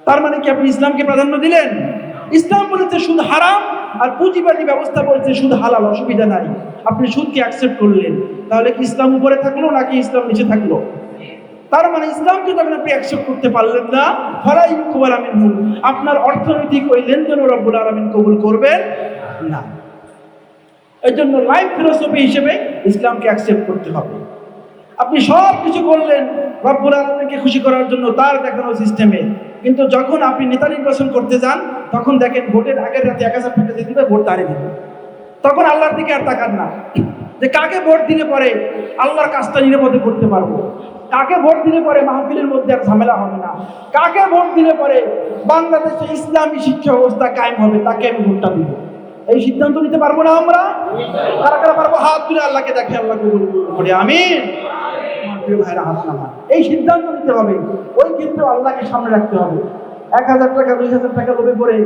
তার মানে কি আপনি ইসলামকে প্রাধান্য দিলেন? ইসলাম বলেছে সুদ হারাম, আর পুঁজিবাদী ব্যবস্থা বলেছে সুদ হালাল, অসুবিধা নাই। আপনি সুদকে অ্যাকসেপ্ট করলেন, তাহলে কি ইসলাম উপরে থাকলো নাকি ইসলাম নিচে থাকলো? তার মানে ইসলামকে যখন আপনি অ্যাকসেপ্ট করতে পারলেন না, ফালাই ইউকবালা মিনহু, আপনার অর্থনৈতিক ওই লেনদেনও রব্বুল আলামিন কবুল করবেন না। এই জন্য লাইফ ফিলোসফি হিসেবে ইসলামকে অ্যাকসেপ্ট করতে হবে। আপনি সব কিছু করলেন রব্বুল আলামিনকে খুশি করার জন্য, তার দেখানো সিস্টেমে, কিন্তু যখন আপনি নেতা নির্বাচন করতে যান, তখন দেখেন ভোটের আগের রাতে 1000 টাকা দিয়ে দিবে, ভোট তারে দিবে। তখন আল্লাহর দিকে আর তাকান না যে কাকে ভোট দিলে পরে আল্লাহর কাজটা নিরাপদে করতে পারবো, কাকে ভোট দিলে পরে মাহফিলের মধ্যে আর ঝামেলা হবে না, কাকে ভোট দিলে পরে বাংলাদেশে ইসলামী শিক্ষা ব্যবস্থা কায়েম হবে, তাকে আমি ভোটটা দিব। এই সিদ্ধান্ত নিতে পারবো না আমরা? কারা কারা পারবো? হাত তুলে আল্লাহকে দেখে, আল্লাহ কবুল করে আমিন। আমার প্রিয় ভাইরা, হাত নামান। এই সিদ্ধান্ত নিতে হবে, ওই ক্ষেত্রে আল্লাহকে সামনে রাখতে হবে। 1000 টাকা 2000 টাকা লোভে পড়ে,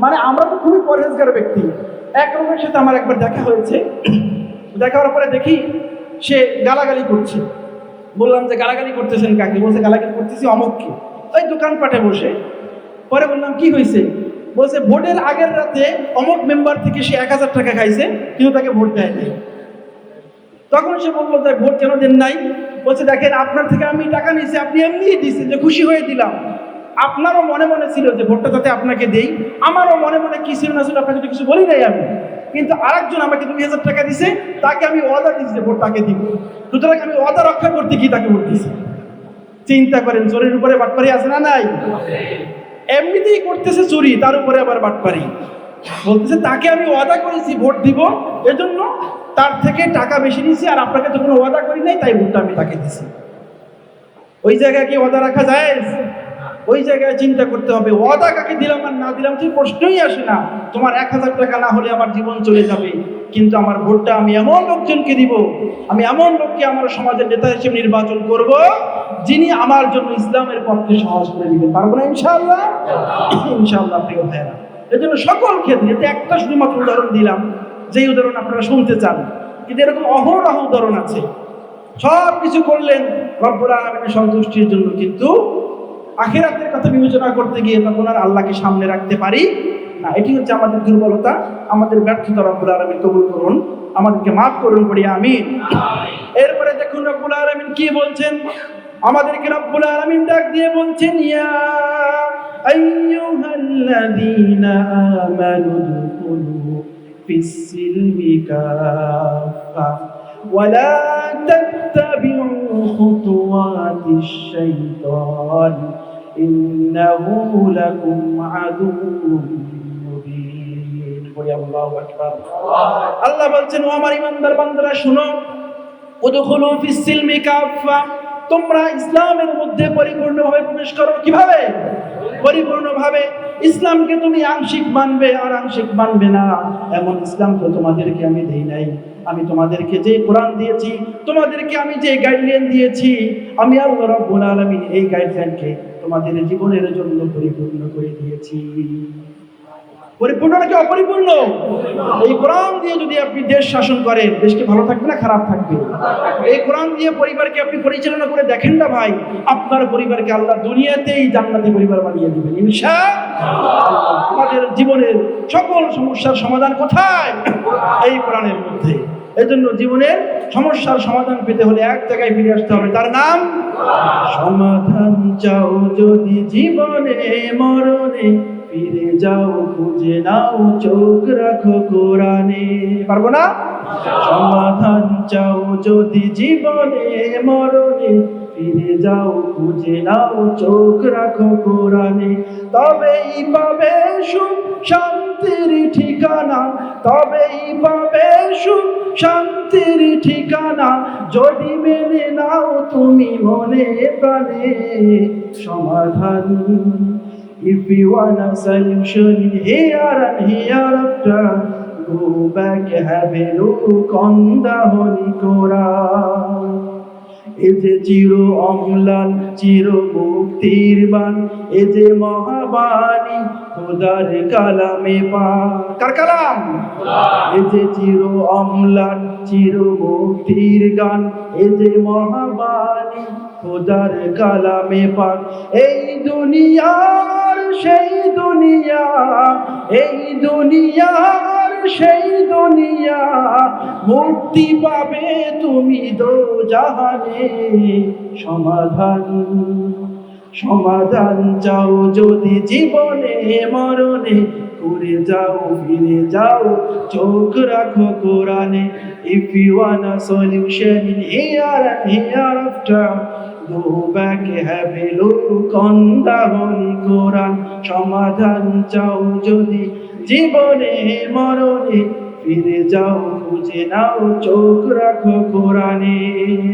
মানে আমরা তো খুবই পরহেজগার ব্যক্তি। এক লোকের সাথে আমার একবার দেখা হয়েছে, দেখা হওয়ার পরে দেখি সে গালাগালি করছে। বললাম যে গালাগালি করতেছেন কাকে? বলছে গালাগালি করতেছি অমুককে, ওই দোকানপাটে বসে। পরে বললাম কি হয়েছে? বলছে ভোটের আগের রাতে অমুক মেম্বার থেকে সে 1000 টাকা খাইছে, কিন্তু তাকে ভোট দেয় নাই। তখন সে বললো যে ভোট কেন দেন নাই? বলছে দেখেন, আপনার থেকে আমি টাকা নিয়েছি, আপনি এমনিই দিচ্ছেন যে খুশি হয়ে দিলাম। আপনারও মনে মনে ছিল যে ভোটটা যাতে আপনাকে দেই, আমারও মনে মনে কি ছিল না ছিল আপনাকে তো কিছু বলি নাই আমি, কিন্তু আরেকজন আমাকে 2000 টাকা দিছে, তাকে আমি ওয়াদা দিচ্ছি যে ভোট তাকে দিব, সুতরাং আমি ওয়াদা রক্ষা করতে গিয়ে তাকে ভোট দিছি। চিন্তা করেন, চোরের উপরে বাটপারি আছে না নাই? এমনিতেই করতেছে চুরি, তার উপরে আবার বাটপারি। বলতেছে তাকে আমি ওয়াদা করেছি ভোট দিব, এজন্য তার থেকে টাকা বেশি নিয়েছি, আর আপনাকে তো কোনো ওয়াদা করি নাই, তাই ভোটটা আমি তাকে দিছি। ওই জায়গায় কি ওয়াদা রাখা যায়? ওই জায়গায় চিন্তা করতে হবে, ওয়াদা কাকে দিলাম আর না দিলাম সেই প্রশ্নই আসে না। তোমার 1000 টাকা না হলে আমার জীবন চলে যাবে, কিন্তু আমার ভোটটা আমি এমন লোকজনকে দিব, আমি এমন লোককে আমার সমাজের নেতা হিসেবে নির্বাচন করব, যিনি আমার জন্য ইসলামের পক্ষে সহজ করে দিবেন। পারবো না ইনশাআল্লাহ? ইনশাআল্লাহ প্রিয় ভাইরা। এজন্য সকল ক্ষেত্রে, এটা একটা শুধুমাত্র উদাহরণ দিলাম, যেই উদাহরণ আপনারা শুনতে চান, কিন্তু এরকম অহরহ উদাহরণ আছে। সব কিছু করলেন রব্বুল আলামিনের সন্তুষ্টির জন্য, কিন্তু আখিরাতের কথা বিবেচনা করতে গিয়ে তখন আর আল্লাহকে সামনে রাখতে পারি না। এটি হচ্ছে আমাদের দুর্বলতা, আমাদের ব্যর্থতা। রব্বুল আলামিন কবুল করুন, আমাদেরকে মাফ করুন, পড়ি আমিন। এরপরে দেখুন রব্বুল আলামিন কি বলছেন আমাদেরকে। রব্বুল আলামিন ডাক দিয়ে বলছেন, ইয়া আইয়ুহাল্লাযীনা আমানু দুখুলু ফিস-সিলমি কাফা ওয়ালা তাত্তাবিউ খুতুওয়াতিশ শাইতান ইন্নাহু লাকুম আদুউম মুবিন। বলি আল্লাহু আকবার। আল্লাহ বলছেন, ও আমার ঈমানদার বান্দারা শুনো, উদখুলু ফিস-সিলমি কাফা, তোমরা ইসলামের মধ্যে পরিপূর্ণভাবে প্রবেশ করো। কিভাবে? পরিপূর্ণভাবে। ইসলামকে তুমি আংশিক মানবে আর আংশিক মানবে না, এমন ইসলাম তো তোমাদেরকে আমি দেই নাই। আমি তোমাদেরকে যে কোরআন দিয়েছি, তোমাদেরকে আমি যে গাইডলাইন দিয়েছি, আমি আল্লাহ রাব্বুল আলামিন এই গাইডলাইনকে তোমাদের জীবনের জন্য পরিপূর্ণ করে দিয়েছি। পরিপূর্ণ নাকি অপরিপূর্ণ? এই কোরআন দিয়ে যদি আপনি দেশ শাসন করেন, দেশকে ভালো থাকবে না খারাপ থাকবে? এই কোরআন দিয়ে পরিবারকে আপনি পরিচালনা করে দেখেন না ভাই, আপনার পরিবারকে আল্লাহ দুনিয়াতেই জান্নাতি পরিবার বানিয়ে দিবেন ইনশাআল্লাহ। আমাদের জীবনের সকল সমস্যার সমাধান কোথায়? এই কোরআনের মধ্যে। এজন্য জীবনের সমস্যার সমাধান পেতে হলে এক জায়গায় ফিরে আসতে হবে, তার নাম সমাধান। চাও যদি জীবনে মরণে, ফিরে যাও খুঁজে নাও, চোখ রাখো কোরআনে। পারবো না? সমাধান চাও যদি জীবনে মরণে, ফিরে যাও খুঁজে নাও, চোখ রাখো কোরআনে। তবেই পাবে সুখ শান্তির ঠিকানা, তবেই পাবে সুখ শান্তির ঠিকানা, যদি মেনে নাও তুমি মনে প্রাণে সমাধান। If you want a solution here and hereafter, go back, have a look on the Holy Quran. এ যে চির অম্লান চির মুক্তির বাণ, এ যে মহাবাণী খোদার কালামে পাক। কার কালাম? এ যে চির অম্লান চির মুক্তির গান, এ যে মহাবাণী খোদার কালামে পাক। এই দুনিয়ার সেই দুনিয়া, এই দুনিয়ার সেই দুনিয়া, মুক্তি পাবে তুমি দোজাহানে। সমাধান সমাধান চাও যদি জীবনে মরণে, করে যাও ফিরে যাও, চোখ রাখো কোরআনে। If you want a solution in here and hereafter, go back, have a look on the Holy Quran. সমাধান চাও যদি জীবনে মরণে, ফিরে যাও খুঁজে নাও চোখ রাখো কোরআনে।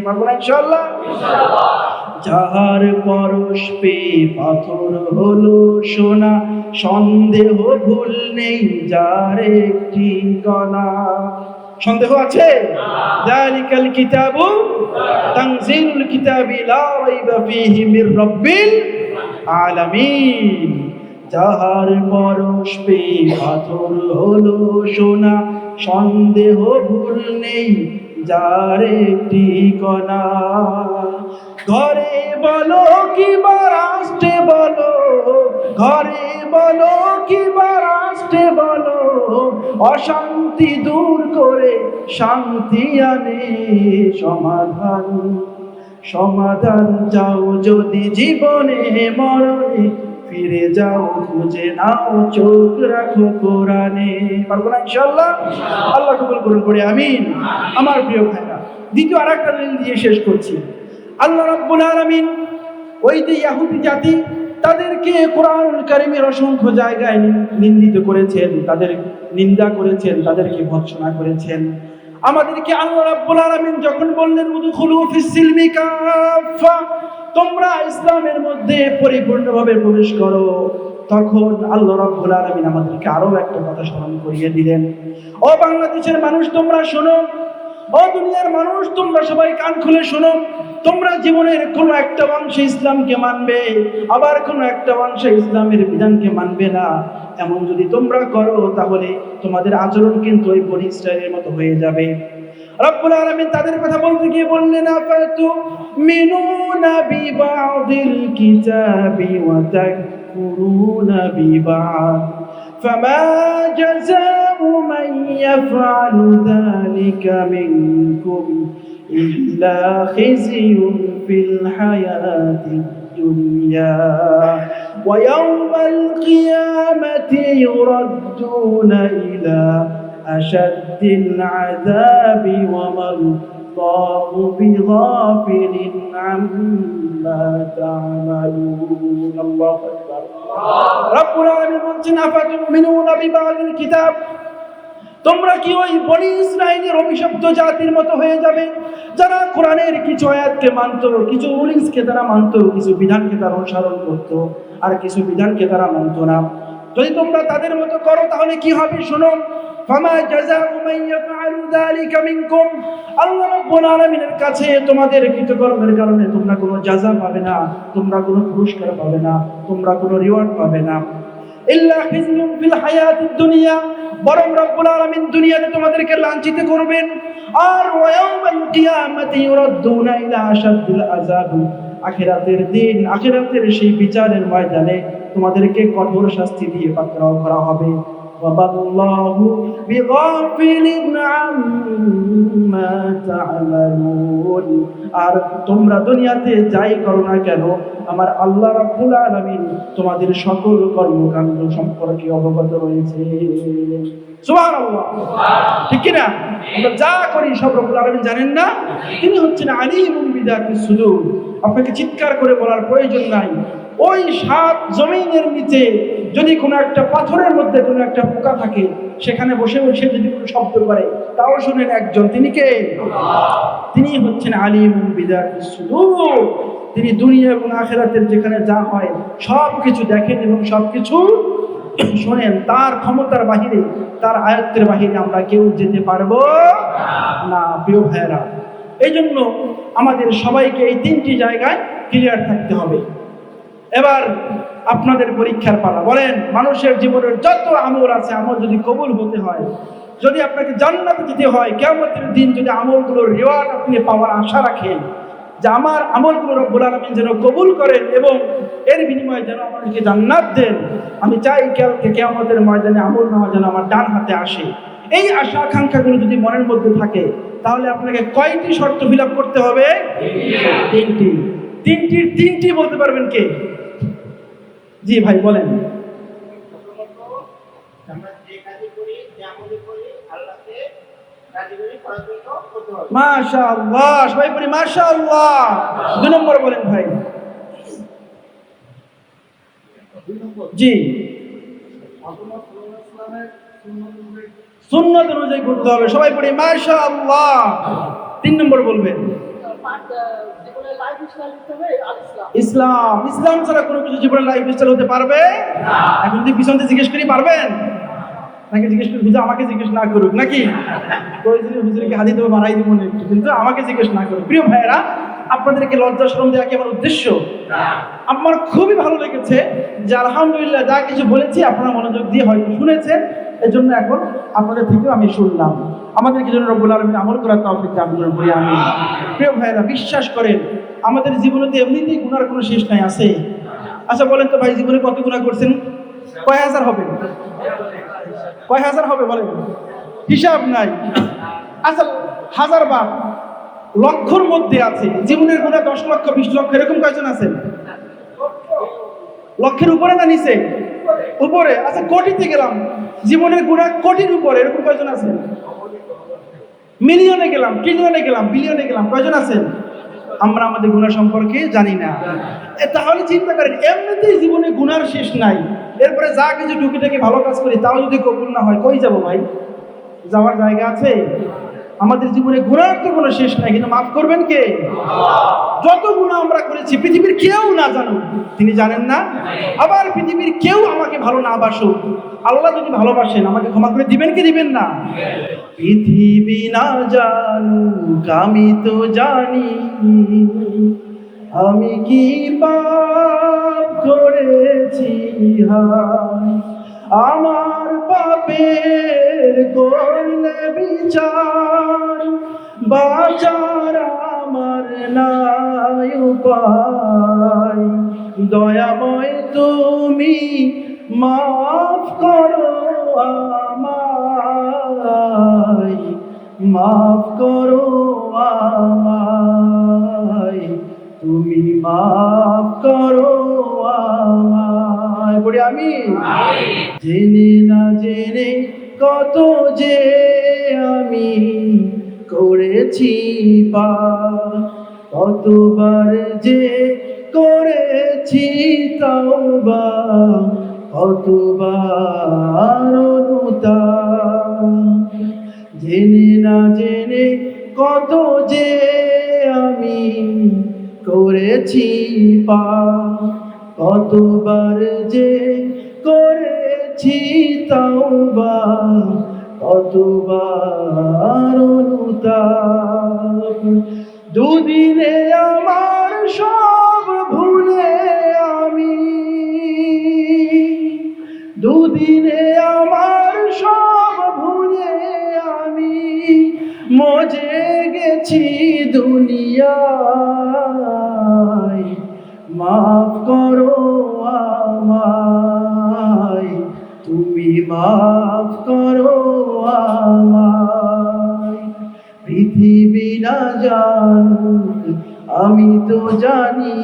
পারবো না ইনশাআল্লাহ? যাহার পরশ পেয়ে পাথর হলো সোনা, সন্দেহ ভুল নেই যার একটি কণা। সন্দেহ আছে? যালিকাল কিতাবু তানজিলুল কিতাবি লা রাইবা ফীহি মির রাব্বিল আলামিন। যাহার পরশ পেয়ে পাথর হলো সোনা, সন্দেহ ভুল নেই যার একটি কণা। ঘরে বলো কিংবা রাষ্ট্রে বলো, ঘরে বলো কিংবা রাষ্ট্রে বলো, অশান্তি দূর করে শান্তি আনে সমাধান। সমাধান চাও যদি জীবনে মরণে, ফিরে যাও খুঁজে নাও চোখ রাখো কোরআনে। পারবো না ইনশাআল্লাহ? আল্লাহ কবুল করুন পড়ে আমিন। আমার প্রিয় ভাইরা, দ্বিতীয় আরেকটা দলিল দিয়ে শেষ করছি। আল্লাহ রাব্বুল আলামিন ওই যে ইহুদি জাতি, তাদেরকে কোরআনুল কারীমের অসংখ্য জায়গায় নিন্দিত করেছেন, তাদের নিন্দা করেছেন, তাদেরকে ভৎসনা করেছেন। আমাদেরকে আল্লাহ রাব্বুল আলামিন যখন বললেন উদখুলু ফিস সিলমি কাফা, তোমরা ইসলামের মধ্যে পরিপূর্ণভাবে প্রবেশ করো, তখন আল্লাহ রাব্বুল আলামিন আমাদেরকে আরো একটা কথা স্মরণ করিয়ে দিলেন। ও বাংলাদেশের মানুষ তোমরা শোনো, ও দুনিয়ার মানুষ তোমরা সবাই কান খুলে শোনো। তোমরা জীবনের কোনো একটা অংশে ইসলামকে মানবে, আবার কোনো একটা অংশে ইসলামের বিধানকে মানবে না। এমন যদি তোমরা করো তাহলে তোমাদের আচরণ কিন্তু ওই বনী ইসরাঈলের মতো হয়ে যাবে। রব্বুল আলামিন তাদের কথা বলতে গিয়ে বললেন আফাতুমিনুনা বিবাদিল কিতাবি ওয়া তাকফুরুনা বিবাদ فما جزاء من يفعل ذلك منكم إلا خزي في الحياة الدنيا ويوم القيامة يردون إلى أشد العذاب وما الله بغافل عما تعملون الله أكبر রব্বুল আলামিন বলছেন আফাতুমিনুনা বিবাদিল কিতাব, তোমরা কি ওই বনী ইসরাঈলের অভিশপ্ত জাতির মতো হয়ে যাবে যারা কোরআনের কিছু আয়াতকে মানত, কিছু রুলিংসকে তারা মানত, কিছু বিধানকে তারা অনুসরণ করত, আর কিছু বিধানকে তারা মানত না। যদি তোমরা তাদের মতো করো তাহলে কি হবে শোনো। ফামা জাযাউ মান ইয়াফআলু যালিকা মিনকুম, আল্লাহ রাব্বুল আলামিনের কাছে তোমাদের কৃতকর্মের কারণে তোমরা কোনো জাযা পাবে না, তোমরা কোনো পুরস্কার পাবে না, তোমরা কোনো রিওয়ার্ড পাবে না। ইল্লা খিজয়ুন ফিল হায়াতিদ দুনিয়া, বরং রব্বুল আলামিন দুনিয়াতে তোমাদেরকে লাঞ্ছিত করবেন। আর ওয়ায়াউমাল কিয়ামাতি ইউরাদ্দুনা ইলা আশাদ্দিল আযাব, আখিরাতের দিন, আখিরাতের সেই বিচারের ময়দানে তোমাদেরকে কঠোর শাস্তি দিয়ে পাকড়াও করা হবে। ওয়াল্লাহু বিগাফিলিন আম্মা তা'মালুন, আর তোমরা দুনিয়াতে যাই করো না কেন আমার আল্লাহ রাব্বুল আলামিন তোমাদের সকল কর্মকাণ্ড সম্পর্কে অবগত রয়েছে। সুবহানাল্লাহ, ঠিক কি না? আমরা যা করি সব রব্বুল আলামিন জানেন না? তিনি হচ্ছেন আলিমুম বিযাতিস সুদূর। আপনাকে চিৎকার করে বলার প্রয়োজন নাই। ওই সাত জমিনের নিচে যদি কোনো একটা পাথরের মধ্যে কোনো একটা পোকা থাকে, সেখানে বসে বসে যদি কোনো শব্দ করে তাও শুনেন একজন, তিনি কে? তিনি হচ্ছেন আলিমুম বিযাতিস সুদূর। তিনি দুনিয়া এবং আখিরাতের যেখানে যা হয় সব কিছু দেখেন এবং সব কিছু শোনেন। তার ক্ষমতার বাহিরে, তার আয়ত্তের বাহিরে আমরা কেউ যেতে পারবো না। প্রিয় ভাইয়েরা, এই জন্য আমাদের সবাইকে এই তিনটি জায়গায় ক্লিয়ার থাকতে হবে। এবার আপনাদের পরীক্ষার পালা। বলেন, মানুষের জীবনের যত আমল আছে, আমল যদি কবুল হতে হয়, যদি আপনাকে জান্নাতে যেতে হয়, কিয়ামতের দিন যদি আমলগুলোর রিওয়ার্ড আপনি পাওয়ার আশা রাখেন, যে আমার আমলগুলো রব্বুল আলামিন যেন কবুল করেন এবং এর বিনিময়ে যেন আমাদেরকে জান্নাত দেন, আমি চাই কালকে কিয়ামতের ময়দানে আমল নামা যেন আমার ডান হাতে আসে। এই আশা আকাঙ্ক্ষাগুলো যদি মনের মধ্যে থাকে, তাহলে আপনাকে কয়টি শর্ত ফিল আপ করতে হবে? তিনটি। তিনটি বলতে পারবেন কে? জি ভাই বলেন। মাশাআল্লাহ, সবাই বলি মাশাআল্লাহ। 2 নম্বর বলেন ভাই। জি, সুন্নাত অনুযায়ী করতে হবে। সবাই পড়ি মাশাআল্লাহ। 3 নম্বর বলবেন ইসলাম। ইসলাম ছাড়া কোনো কিছু জীবনের লাইফ স্টাইল হতে পারবে না। এখন যদি পিছন থেকে জিজ্ঞেস করি পারবেন নাকি জিজ্ঞেস করি, হুজুর আমাকে জিজ্ঞেস না করুক নাকি হুজুরকে হাদিস দেবো বাড়াই দিব না একটু, কিন্তু আমাকে জিজ্ঞেস না করুক। প্রিয় ভাইয়েরা, আপনাদেরকে লজ্জা শরম দেওয়া কি আমার উদ্দেশ্য? আমার খুবই ভালো লেগেছে যে আলহামদুলিল্লাহ যা কিছু বলেছি আপনারা মনোযোগ দিয়ে হয়তো শুনেছেন, এজন্য এখন আপনাদের থেকেও আমি শুনলাম। আমাদেরকে যেন রব্বুল আলামিন আমল করার তৌফিক দান করুন বলি আমি। প্রিয় ভাইয়েরা, বিশ্বাস করেন আমাদের জীবনে তো এমনিতেই গুনার কোনো শেষ নাই, আছে? আচ্ছা বলেন তো ভাই, জীবনে কত গুনাহ করছেন? কয় হাজার হবে? কয় হাজার হবে বলেন? হিসাব নাই। আচ্ছা, হাজার বার লক্ষর মধ্যে আছে। জীবনের গুনাহ 10 লক্ষ 20 লক্ষ এরকম কয়জন আছেন? লক্ষের উপরে না নিচে? উপরে। আচ্ছা কোটিতে গেলাম, জীবনের গুনাহ কোটির উপরে, এরকম কয়জন আছেন? মিলিয়নে গেলাম, ট্রিলিয়নে গেলাম, বিলিয়নে গেলাম, কয়জন আছেন? আমরা আমাদের গুনাহ সম্পর্কে জানি না। তাহলে চিন্তা করেন, এমনিতেই জীবনে গুনার শেষ নাই, এরপরে যা কিছু টুকিটাকি ভালো কাজ করি তাও যদি কবুল না হয়, কই যাব ভাই? যাওয়ার জায়গা আছে? আমাদের জীবনে গুনার তো কোনো শেষ নাই, কিন্তু মাফ করবেন কে? যত গুনাহ আমরা করেছি পৃথিবীর কেউ না জানুক, তিনি জানেন না? আবার পৃথিবীর কেউ আমাকে ভালো না বাসুক, আল্লাহ যদি ভালোবাসেন আমাকে ক্ষমা করে দিবেন কি দিবেন না? পৃথিবী না জানুক আমি তো জানি, আমি কি পাপ করেছি হায়, আমার পাপের করলে বিচার, বাঁচার আমার নাই উপায়, দয়াময় তুমি মাফ করো আমায়, মাফ করো আমায়, তুমি মাফ করো আমায়। বলি আমি জেনে না জেনে কত যে আমি করেছি পাপ, কতবার যে করেছি তওবা, কতবার অনুতাপ, জেনে না জেনে কত যে আমি করেছি পাপ, কতবার যে করেছি তওবা, কতবার অনুতাপ, দুদিনে আমার সব ভুলে আমি, দুদিনে আমার সব ভুলে আমি মজে গেছি দুনিয়ায়, মাফ করো আমায়, তুমি মাফ করো আমায়। পৃথিবী না জানুক আমি তো জানি,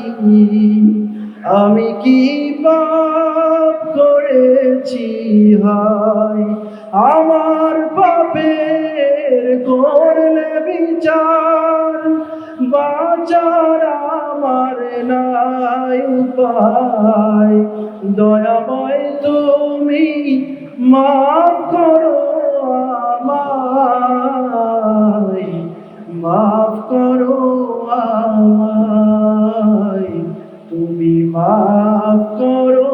আমি কি পাপ করেছি হায়, আমার পাপের করলে বিচার, বাঁচার আমার নাই উপায়, দয়াময় তুমি মাফ করো আমায়, মাফ করো আমায়, তুমি মাফ করো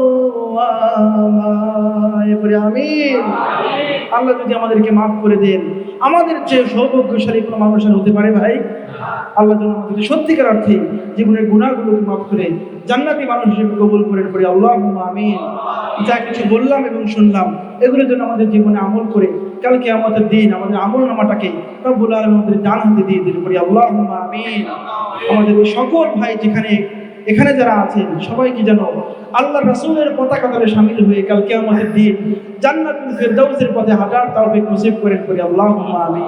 আমায়। বলে আমিন। আল্লাহ যদি আমাদেরকে মাফ করে দেন, আমাদের চেয়ে সৌভাগ্যশালী কোনো মানুষ আর হতে পারে ভাই? আল্লাহ যেন আমাদেরকে সত্যিকার অর্থে জীবনের গুনাহগুলোকে মাফ করে জান্নাতি মানুষ হিসেবে কবুল করেন পড়ে আল্লাহুম্মা আমিন। যা কিছু বললাম এবং শুনলাম এগুলোর জন্য আমাদের জীবনে আমল করে কালকে আমাদের দিন আমাদের আমল নামাটাকে রব্বুল আলামিন আমাদের ডান হাতে দিয়ে দিন পড়ে আল্লাহুম্মা আমিন। আমাদের সকল ভাই এখানে যারা আছেন সবাইকে যেন আল্লাহ রাসূলের পতাকা তলে শামিল হয়ে কাল কিয়ামতের দিন জান্নাতুল ফিরদাউসের পথে হাঁটার তৌফিক নসিব করেন করি আল্লাহুম্মা আমিন।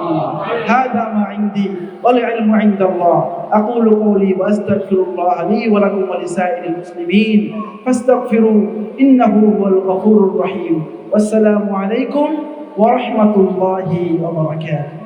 হাদা মা ইনদি ওয়াল ইলমু ইনদাল্লাহ, আকুলু কওলি ওয়া আস্তাগফিরুল্লাহ লি ওয়া লাকুম ওয়া লিসাইরিল মুসলিমিন ফাস্তাগফিরু ইন্নাহু হুয়াল গফুরুর রহিম। ওয়াসসালামু আলাইকুম ওয়া রাহমাতুল্লাহি ওয়া বারাকাতুহু।